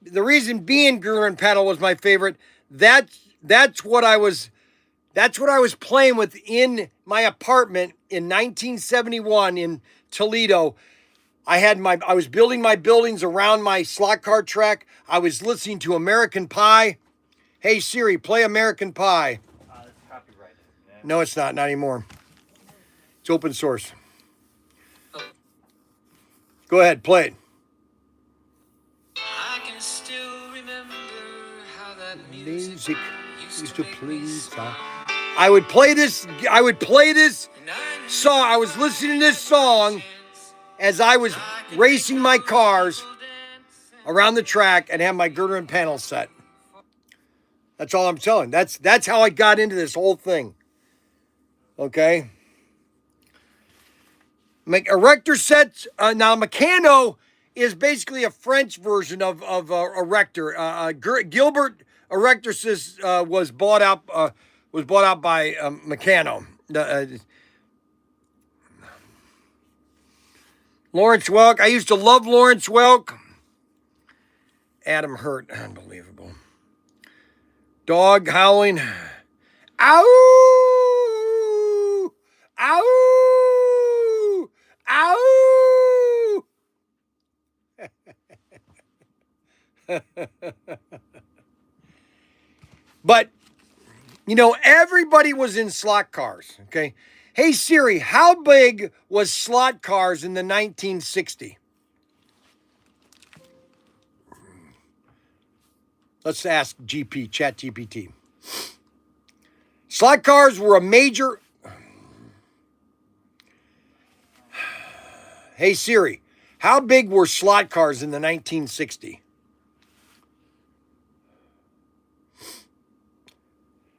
The reason being girder and panel was my favorite, that's what I was playing with in my apartment in 1971 in Toledo. I was building my buildings around my slot car track. I was listening to American Pie. Hey Siri, play American Pie. It's copyrighted. Yeah. No, it's not anymore. It's open source. Go ahead, play it. I can still remember how that Music used to please. I would play this song. I was listening to this song as I was racing my cars around the track and have my girder and panel set. That's all I'm telling. That's how I got into this whole thing. Okay. Erector sets. Now, Meccano is basically a French version of Erector. Gilbert Erector was bought out by Meccano. Lawrence Welk. I used to love Lawrence Welk. Adam Hurt. Unbelievable. Dog howling. Ow! Ow! Ow! But, you know, everybody was in slot cars, okay? Hey, Siri, how big was slot cars in the 1960s? Let's ask Chat GPT. Slot cars were a major... Hey, Siri, how big were slot cars in the 1960s?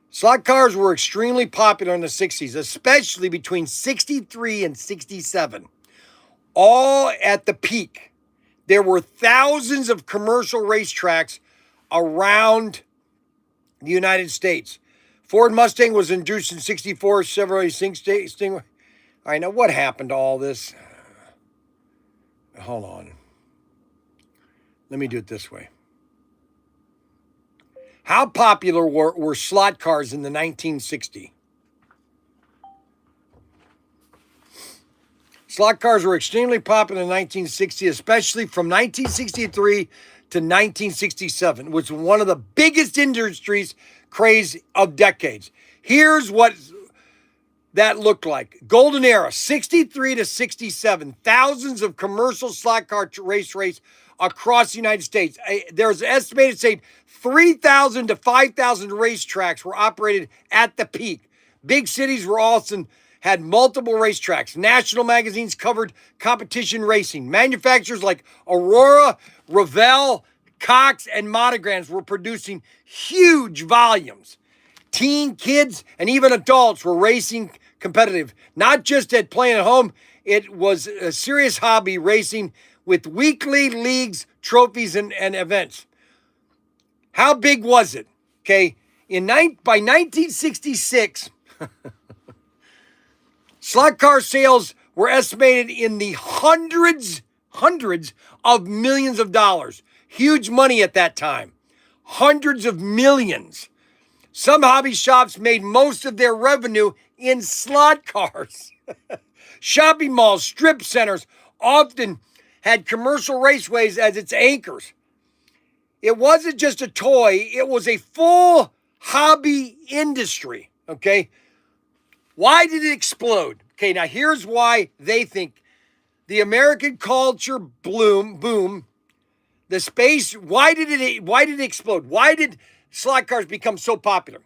Slot cars were extremely popular in the 60s, especially between 63 and 67. All at the peak. There were thousands of commercial racetracks around the United States. Ford Mustang was introduced in 64, Chevrolet Stingray. All right, now what happened to all this? Hold on. Let me do it this way. How popular were slot cars in the 1960s? Slot cars were extremely popular in the 1960s, especially from 1963 to 1967, which was one of the biggest industries craze of decades. Here's what that looked like. Golden era, 63 to 67, thousands of commercial slot car race across the United States. There's estimated, say, 3,000 to 5,000 racetracks were operated at the peak. Big cities were also had multiple racetracks. National magazines covered competition racing. Manufacturers like Aurora, Revell, Cox, and Monograms were producing huge volumes. Teen, kids, and even adults were racing competitive. Not just at playing at home, it was a serious hobby, racing with weekly leagues, trophies, and events. How big was it? Okay, by 1966, slot car sales were estimated in the hundreds of millions of dollars. Huge money at that time. Hundreds of millions. Some hobby shops made most of their revenue in slot cars. Shopping malls, strip centers often had commercial raceways as its anchors. It wasn't just a toy, it was a full hobby industry, okay? Why did it explode? Okay, now here's why they think the American culture boom, the space, why did it explode? Why did slot cars become so popular?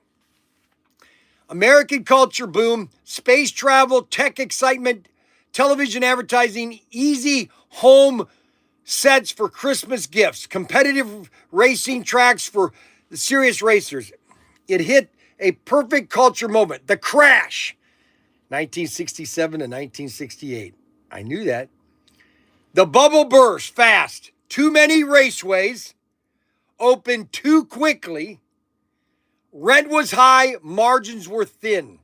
American culture boom, space travel, tech excitement, television advertising, easy home sets for Christmas gifts, competitive racing tracks for the serious racers. It hit a perfect culture moment. The crash, 1967 to 1968. I knew that. The bubble burst fast. Too many raceways. Opened too quickly. Rent was high. Margins were thin.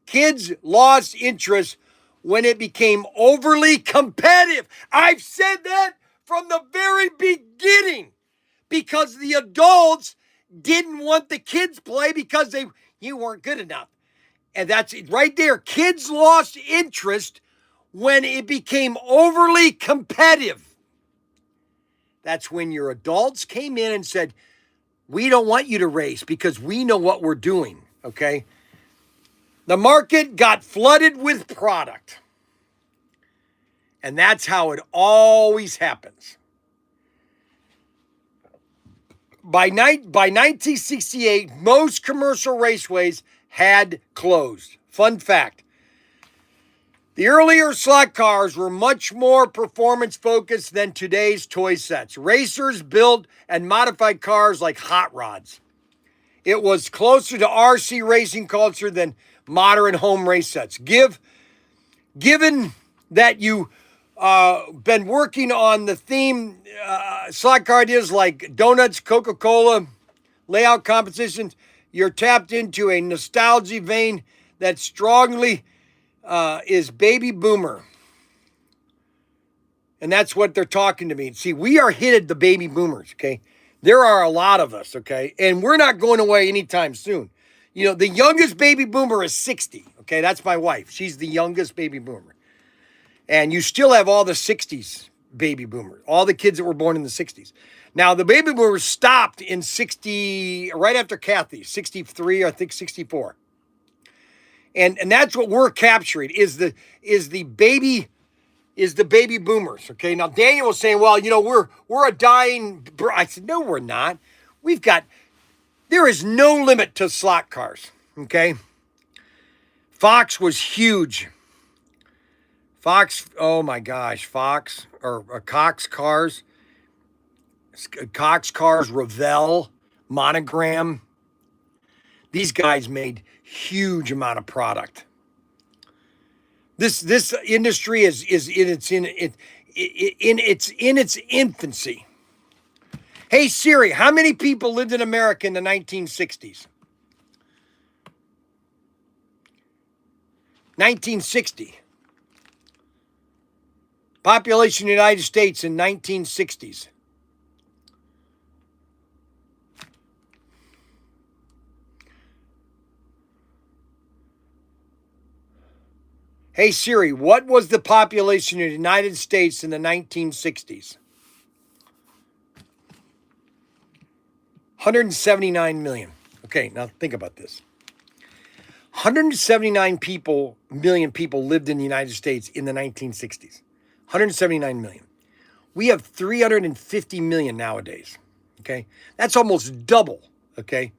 Kids lost interest when it became overly competitive. I've said that from the very beginning, because the adults didn't want the kids play because you weren't good enough. And that's it right there. Kids lost interest when it became overly competitive. That's when your adults came in and said, we don't want you to race because we know what we're doing, okay? The market got flooded with product. And that's how it always happens. By 1968, most commercial raceways had closed. Fun fact. The earlier slot cars were much more performance-focused than today's toy sets. Racers built and modified cars like hot rods. It was closer to RC racing culture than modern home race sets. Given that you been working on the theme slot car ideas like donuts, Coca-Cola, layout competitions, you're tapped into a nostalgia vein that strongly is baby boomer. And that's what they're talking to me. See, we are hit the baby boomers, okay? There are a lot of us, okay? And we're not going away anytime soon. You know, the youngest baby boomer is 60, okay? That's my wife. She's the youngest baby boomer. And you still have all the 60s baby boomers, all the kids that were born in the 60s. Now, the baby boomers stopped in right after Kathy, 63, I think 64. And that's what we're capturing is the baby boomers. Okay. Now Daniel was saying, well, we're a dying. I said, no, we're not. There is no limit to slot cars. Okay. Fox was huge. Fox, oh my gosh, Fox or Cox cars. Cox cars, Revell, Monogram. These guys made huge amount of product. This industry is in its infancy. Hey Siri, how many people lived in America in the 1960s? 1960. Population of the United States in 1960s. Hey Siri, what was the population of the United States in the 1960s? 179 million. Okay, now think about this. 179 million people lived in the United States in the 1960s. 179 million. We have 350 million nowadays. Okay, that's almost double. Okay.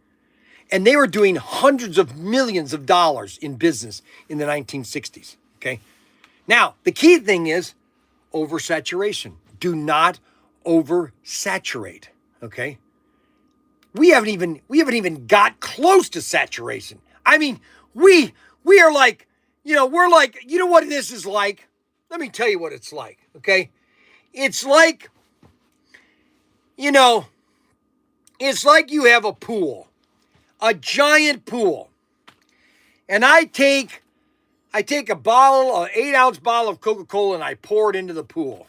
And they were doing hundreds of millions of dollars in business in the 1960s. Okay. Now, the key thing is oversaturation. Do not oversaturate. Okay. We haven't even got close to saturation. I mean, we are like, we're like, you know what this is like? Let me tell you what it's like. Okay. It's like, it's like you have a pool, a giant pool. And I take an 8-ounce bottle of Coca-Cola and I pour it into the pool.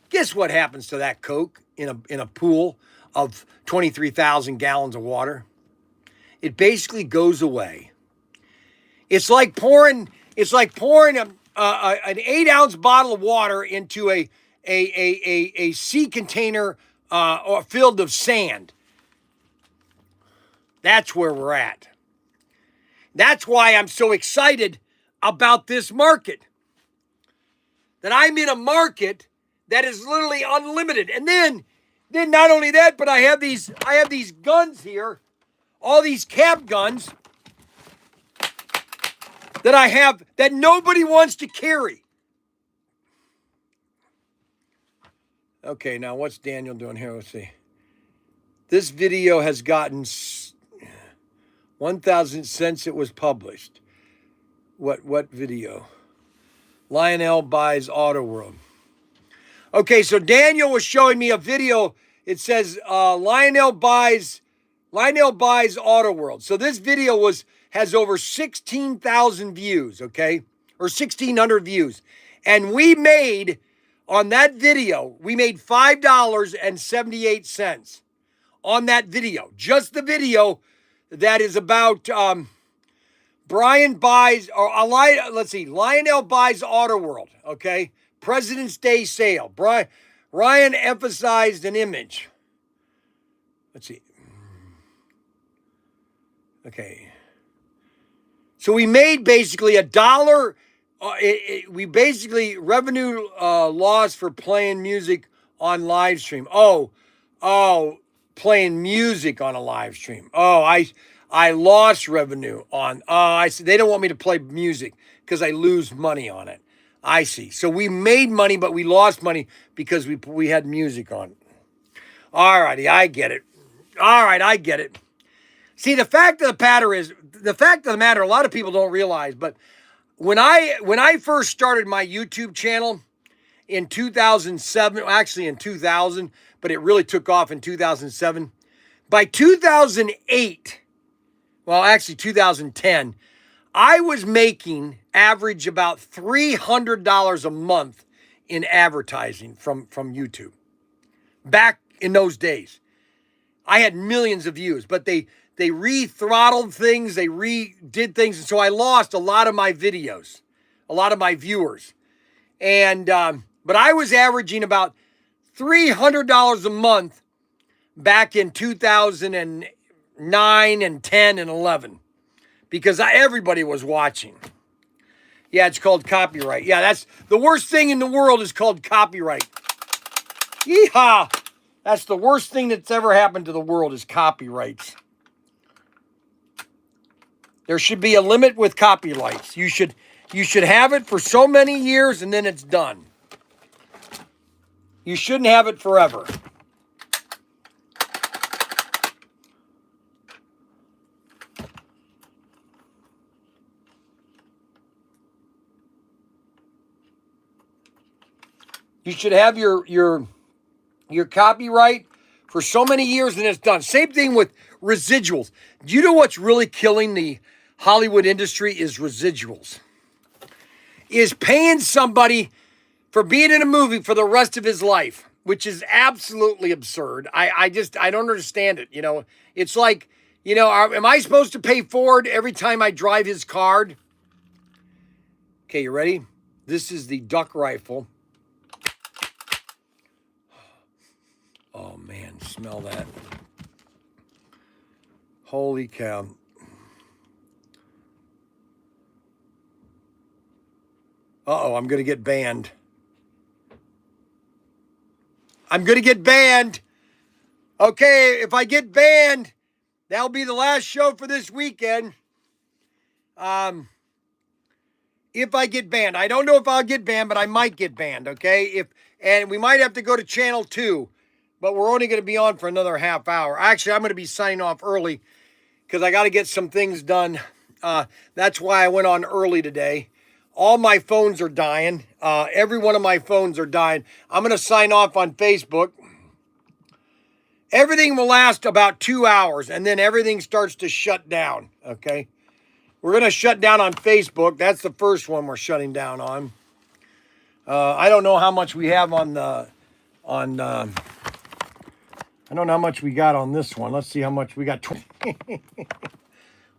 Guess what happens to that Coke in a pool of 23,000 gallons of water? It basically goes away. It's like pouring an 8-ounce bottle of water into a sea container filled of sand. That's where we're at. That's why I'm so excited about this market. That I'm in a market that is literally unlimited. And then not only that, but I have these guns here, all these cap guns that I have that nobody wants to carry. Okay, now what's Daniel doing here? Let's see. This video has gotten 1,000 since it was published. What video? Lionel buys Auto World. Okay, so Daniel was showing me a video. It says Lionel buys Auto World. So this video has over 16,000 views, okay? Or 1,600 views. And we made, on that video, we made $5.78 on that video. Just the video that is about Bryan buys, Lionel buys Auto World, okay? President's Day sale. Bryan emphasized an image. Let's see. Okay. So we made basically $1. We basically revenue loss for playing music on live stream. Oh, playing music on a live stream. Oh, I lost revenue on. I see. They don't want me to play music because I lose money on it. I see. So we made money, but we lost money because we had music on. All righty, I get it. All right, I get it. See, the fact of the matter, a lot of people don't realize, but when I first started my YouTube channel in 2007, actually in 2000, but it really took off in 2007. By 2008, well, actually 2010, I was making average about $300 a month in advertising from YouTube. Back in those days, I had millions of views, but they re-throttled things, they redid things, and so I lost a lot of my videos, a lot of my viewers. And but I was averaging about $300 a month back in 2009 and 10 and 11 because everybody was watching. Yeah, it's called copyright. Yeah, that's the worst thing in the world is called copyright. Yeehaw! That's the worst thing that's ever happened to the world is copyrights. There should be a limit with copyrights. You should have it for so many years and then it's done. You shouldn't have it forever. You should have your copyright for so many years and it's done. Same thing with residuals. Do you know what's really killing the Hollywood industry is residuals? Is paying somebody for being in a movie for the rest of his life, which is absolutely absurd. I don't understand it. It's like, am I supposed to pay Ford every time I drive his card? Okay, you ready? This is the duck rifle. Oh man, smell that. Holy cow. Uh-oh, I'm going to get banned. I'm going to get banned. Okay, if I get banned, that'll be the last show for this weekend. If I get banned. I don't know if I'll get banned, but I might get banned, okay? And we might have to go to channel 2, but we're only going to be on for another half hour. Actually, I'm going to be signing off early because I got to get some things done. That's why I went on early today. All my phones are dying. Every one of my phones are dying. I'm going to sign off on Facebook. Everything will last about 2 hours, and then everything starts to shut down, okay? We're going to shut down on Facebook. That's the first one we're shutting down on. I don't know how much we have I don't know how much we got on this one. Let's see how much we got.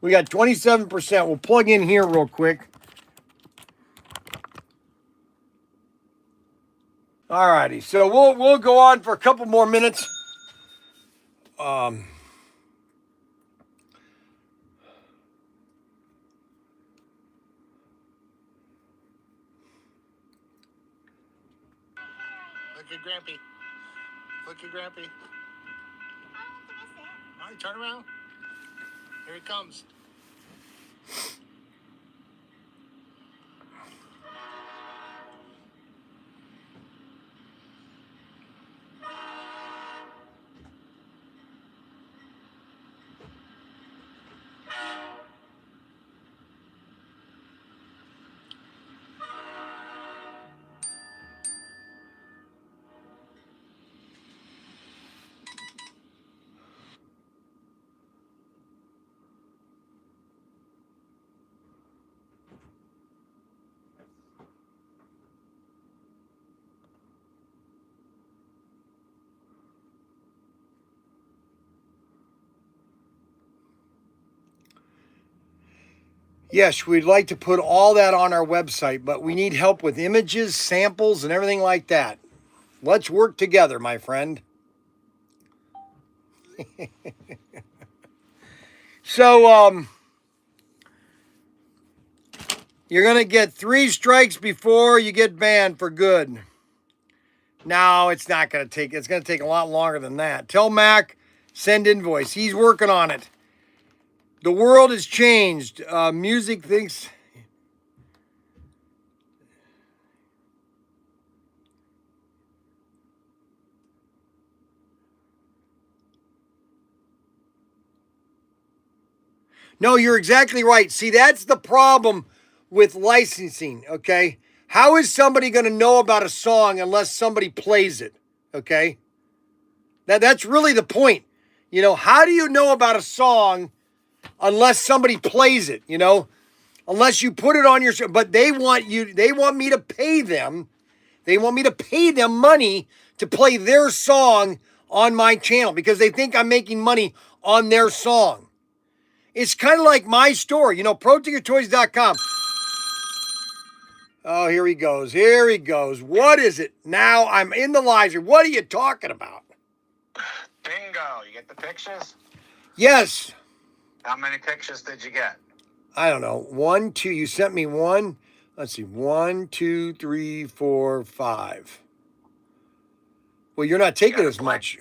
We got 27%. We'll plug in here real quick. All righty. So we'll go on for a couple more minutes. Look at Grampy. Look at Grampy. All right, turn around. Here he comes. Yes, we'd like to put all that on our website, but we need help with images, samples, and everything like that. Let's work together, my friend. So, you're going to get 3 strikes before you get banned for good. No, it's not going to take, it's going to take a lot longer than that. Tell Mac, send invoice. He's working on it. The world has changed. Music thinks... No, you're exactly right. See, that's the problem with licensing, okay? How is somebody going to know about a song unless somebody plays it, okay? That's really the point. How do you know about a song unless somebody plays it, Unless you put it on your show. But they want me to pay them. They want me to pay them money to play their song on my channel because they think I'm making money on their song. It's kind of like my store, Protinkertoys.com. Oh, here he goes. Here he goes. What is it? Now I'm in the live stream. What are you talking about? Bingo. You get the pictures? Yes. How many pictures did you get? I don't know. 1, 2. You sent me one. Let's see. 1, 2, 3, 4, 5. Well, you're not taking as much.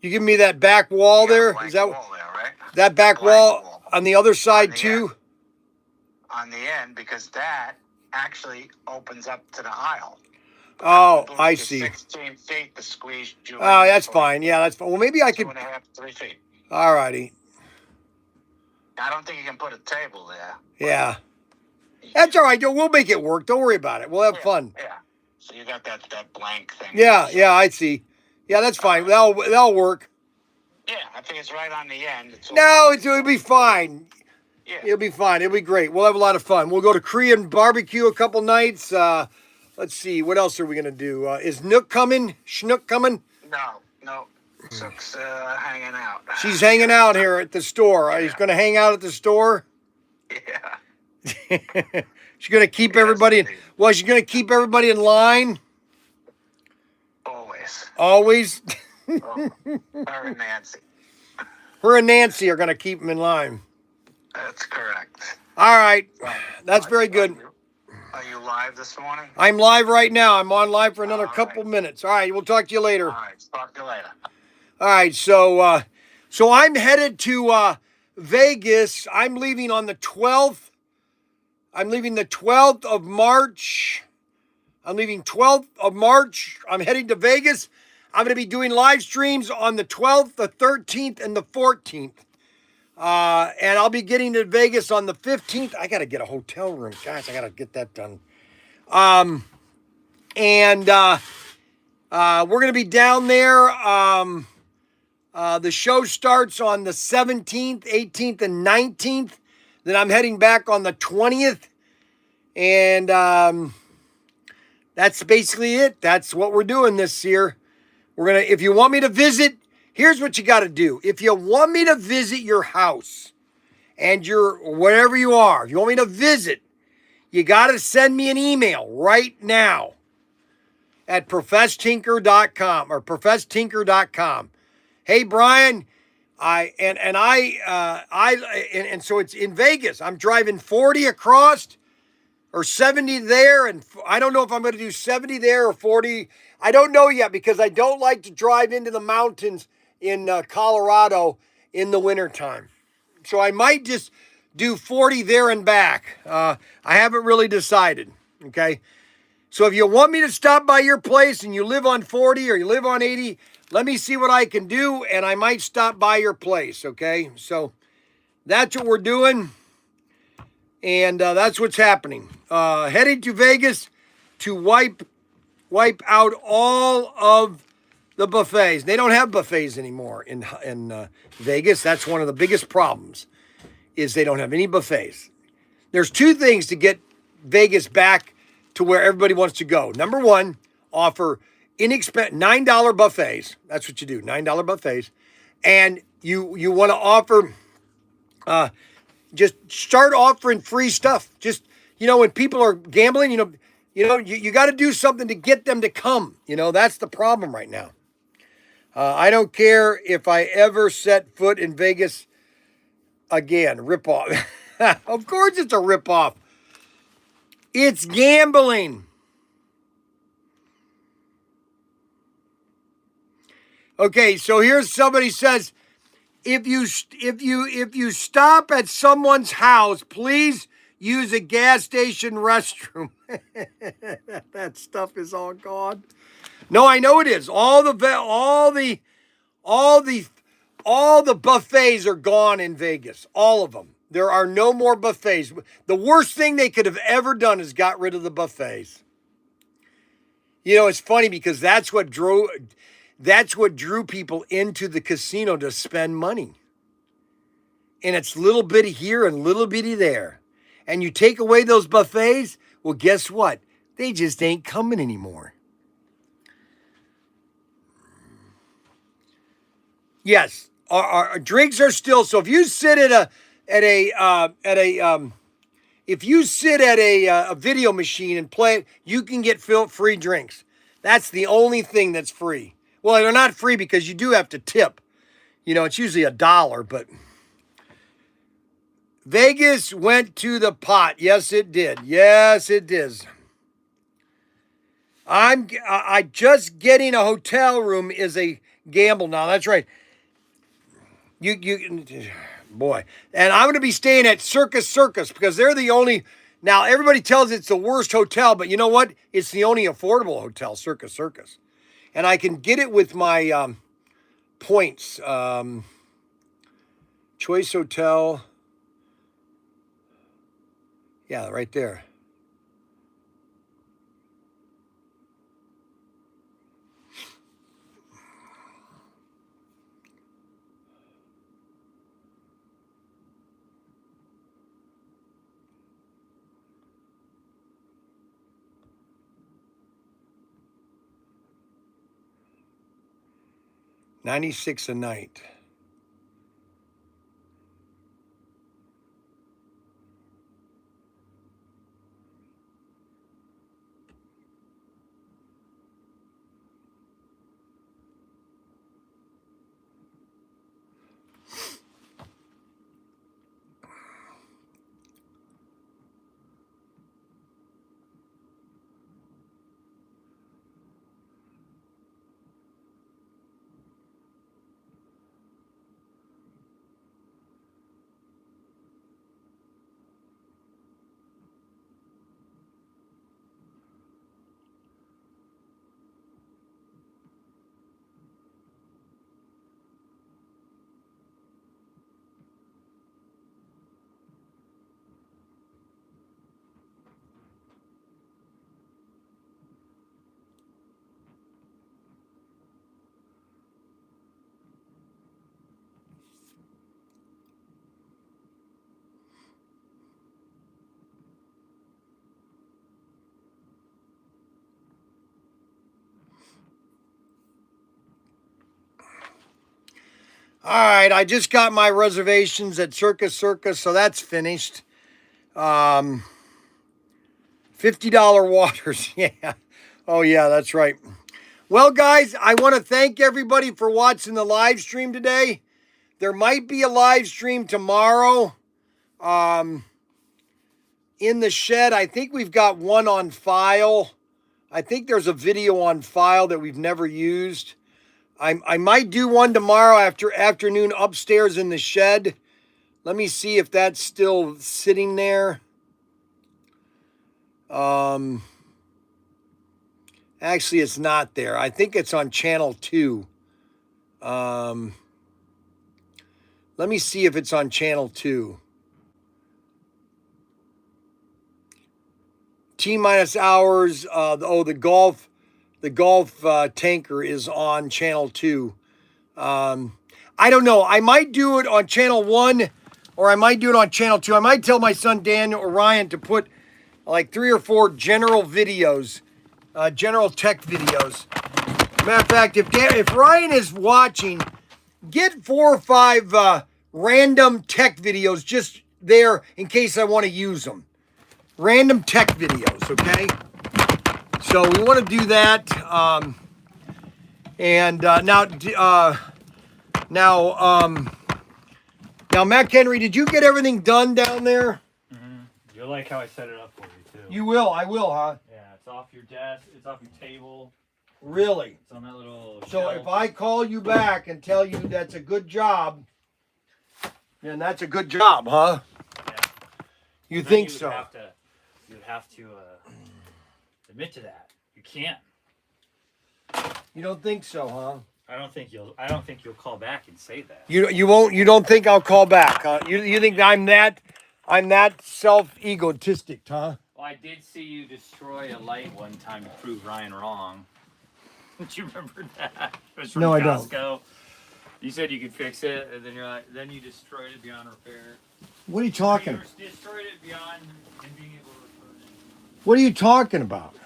You give me that back wall there? Is that wall there, right? that back wall on the other side too? End. On the end, because that actually opens up to the aisle. Oh, I see. 16 feet to squeeze you. Oh, that's fine. Yeah, that's fine. Well, maybe I could. 2.5, 3 feet. All righty. I don't think you can put a table there. Yeah. That's all right. We'll make it work. Don't worry about it. We'll have fun. Yeah. So you got that blank thing. Yeah, I see. Yeah, that's fine. That'll work. Yeah, I think it's right on the end. It'll be fine. Yeah. It'll be fine. It'll be great. We'll have a lot of fun. We'll go to Korean barbecue a couple nights. Let's see. What else are we going to do? Is Nook coming? Schnook coming? No. Sook's hanging out. She's hanging out here at the store. He's going to hang out at the store? Yeah. She's going to keep everybody. Well, she's going to keep everybody in line. Always. Oh, her and Nancy. Her and Nancy are going to keep them in line. That's correct. All right. That's very good. Are you live this morning? I'm live right now. I'm on live for another couple minutes. All right. We'll talk to you later. All right. Talk to you later. All right. So I'm headed to Vegas. I'm leaving on the 12th. I'm leaving the 12th of March. I'm leaving 12th of March. I'm heading to Vegas. I'm going to be doing live streams on the 12th, the 13th, and the 14th. And Going to Vegas on the 15th. I got to get a hotel room. Guys, I got to get that done. We're going to be down there. The show starts on the 17th, 18th, and 19th. Then I'm heading back on the 20th. And that's basically it. That's what we're doing this year. If you want me to visit, here's what you got to do. If you want me to visit your house and wherever you are, if you want me to visit, you got to send me an email right now at professtinker.com or professtinker.com. Hey, Bryan, so it's in Vegas. I'm driving 40 across or 70 there, and I don't know if I'm going to do 70 there or 40. I don't know yet because I don't like to drive into the mountains in Colorado in the wintertime. So I might just do 40 there and back. I haven't really decided, okay? So if you want me to stop by your place and you live on 40 or you live on 80, let me see what I can do, and I might stop by your place, okay? So that's what we're doing, and that's what's happening. Heading to Vegas to wipe out all of the buffets. They don't have buffets anymore in Vegas. That's one of the biggest problems, is they don't have any buffets. There's two things to get Vegas back to where everybody wants to go. Number one, offer inexpensive $9 buffets. That's what you do, $9 buffets. And you want to offer, just start offering free stuff. Just, when people are gambling, you got to do something to get them to come. That's the problem right now. I don't care if I ever set foot in Vegas again. Ripoff. Of course it's a ripoff. It's gambling. Okay, so here's somebody says, if you stop at someone's house, please use a gas station restroom. That stuff is all gone. No, I know it is. All the buffets are gone in Vegas. All of them. There are no more buffets. The worst thing they could have ever done is got rid of the buffets. It's funny because that's what drew people into the casino to spend money. And it's little bitty here and little bitty there. And you take away those buffets, well, guess what? They just ain't coming anymore. Yes, our drinks are still. So if you sit at a if you sit at a video machine and play it, you can get free drinks. That's the only thing that's free. Well, they're not free because you do have to tip. You know, it's usually $1, but Vegas went to the pot. Yes, it did. Yes, it did. I just getting a hotel room is a gamble now. That's right. Boy. And I'm going to be staying at Circus because they're the only. Now everybody tells it's the worst hotel, but you know what? It's the only affordable hotel, Circus. And I can get it with my points. Choice Hotel. Yeah, right there. $96 a night. All right, I just got my reservations at Circus, so that's finished. $50 waters. Yeah. Oh, yeah, that's right. Well, guys, I want to thank everybody for watching the live stream today. There might be a live stream tomorrow in the shed. I think we've got one on file. I think there's a video on file that we've never used. I might do one tomorrow afternoon upstairs in the shed. Let me see if that's still sitting there. Actually, it's not there. I think it's on channel 2. Let me see if it's on channel 2. T-minus hours. The golf tanker is on channel 2. I don't know. I might do it on channel 1 or I might do it on channel 2. I might tell my son Daniel or Ryan to put like 3 or 4 general videos, general tech videos. Matter of fact, if Ryan is watching, get 4 or 5 random tech videos just there in case I want to use them. Random tech videos, okay? So we want to do that. Now, Matt Henry, did you get everything done down there? Mm-hmm. You'll like how I set it up for you, too. You will. I will, huh? Yeah, it's off your desk. It's off your table. Really? It's on that little So shelf. if I call you back and tell you that's a good job, then that's a good job, huh? Yeah. You Then think you would so? You would have to admit to that. You can't. You don't think so, huh? I don't think you'll call back and say that. You won't. You don't think I'll call back, huh? You think I'm that self-egotistic, huh? Well, I did see you destroy a light one time to prove Ryan wrong. Do you remember that? It was from No, I Costco. don't. You said you could fix it, and then you destroyed it beyond repair. What are you talking? You destroyed it beyond him being able to return it. What are you talking about?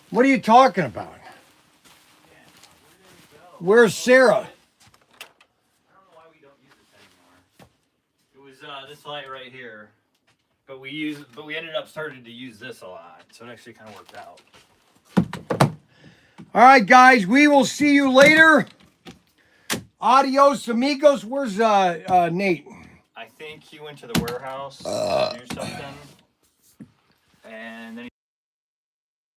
What are you talking about? Where did it go? Where's Sarah? I don't know why we don't use this anymore. It was this light right here, but we ended up starting to use this a lot, so it actually kind of worked out. All right, guys, we will see you later. Adios, amigos. Where's Nate? I think he went to the warehouse to do something, and then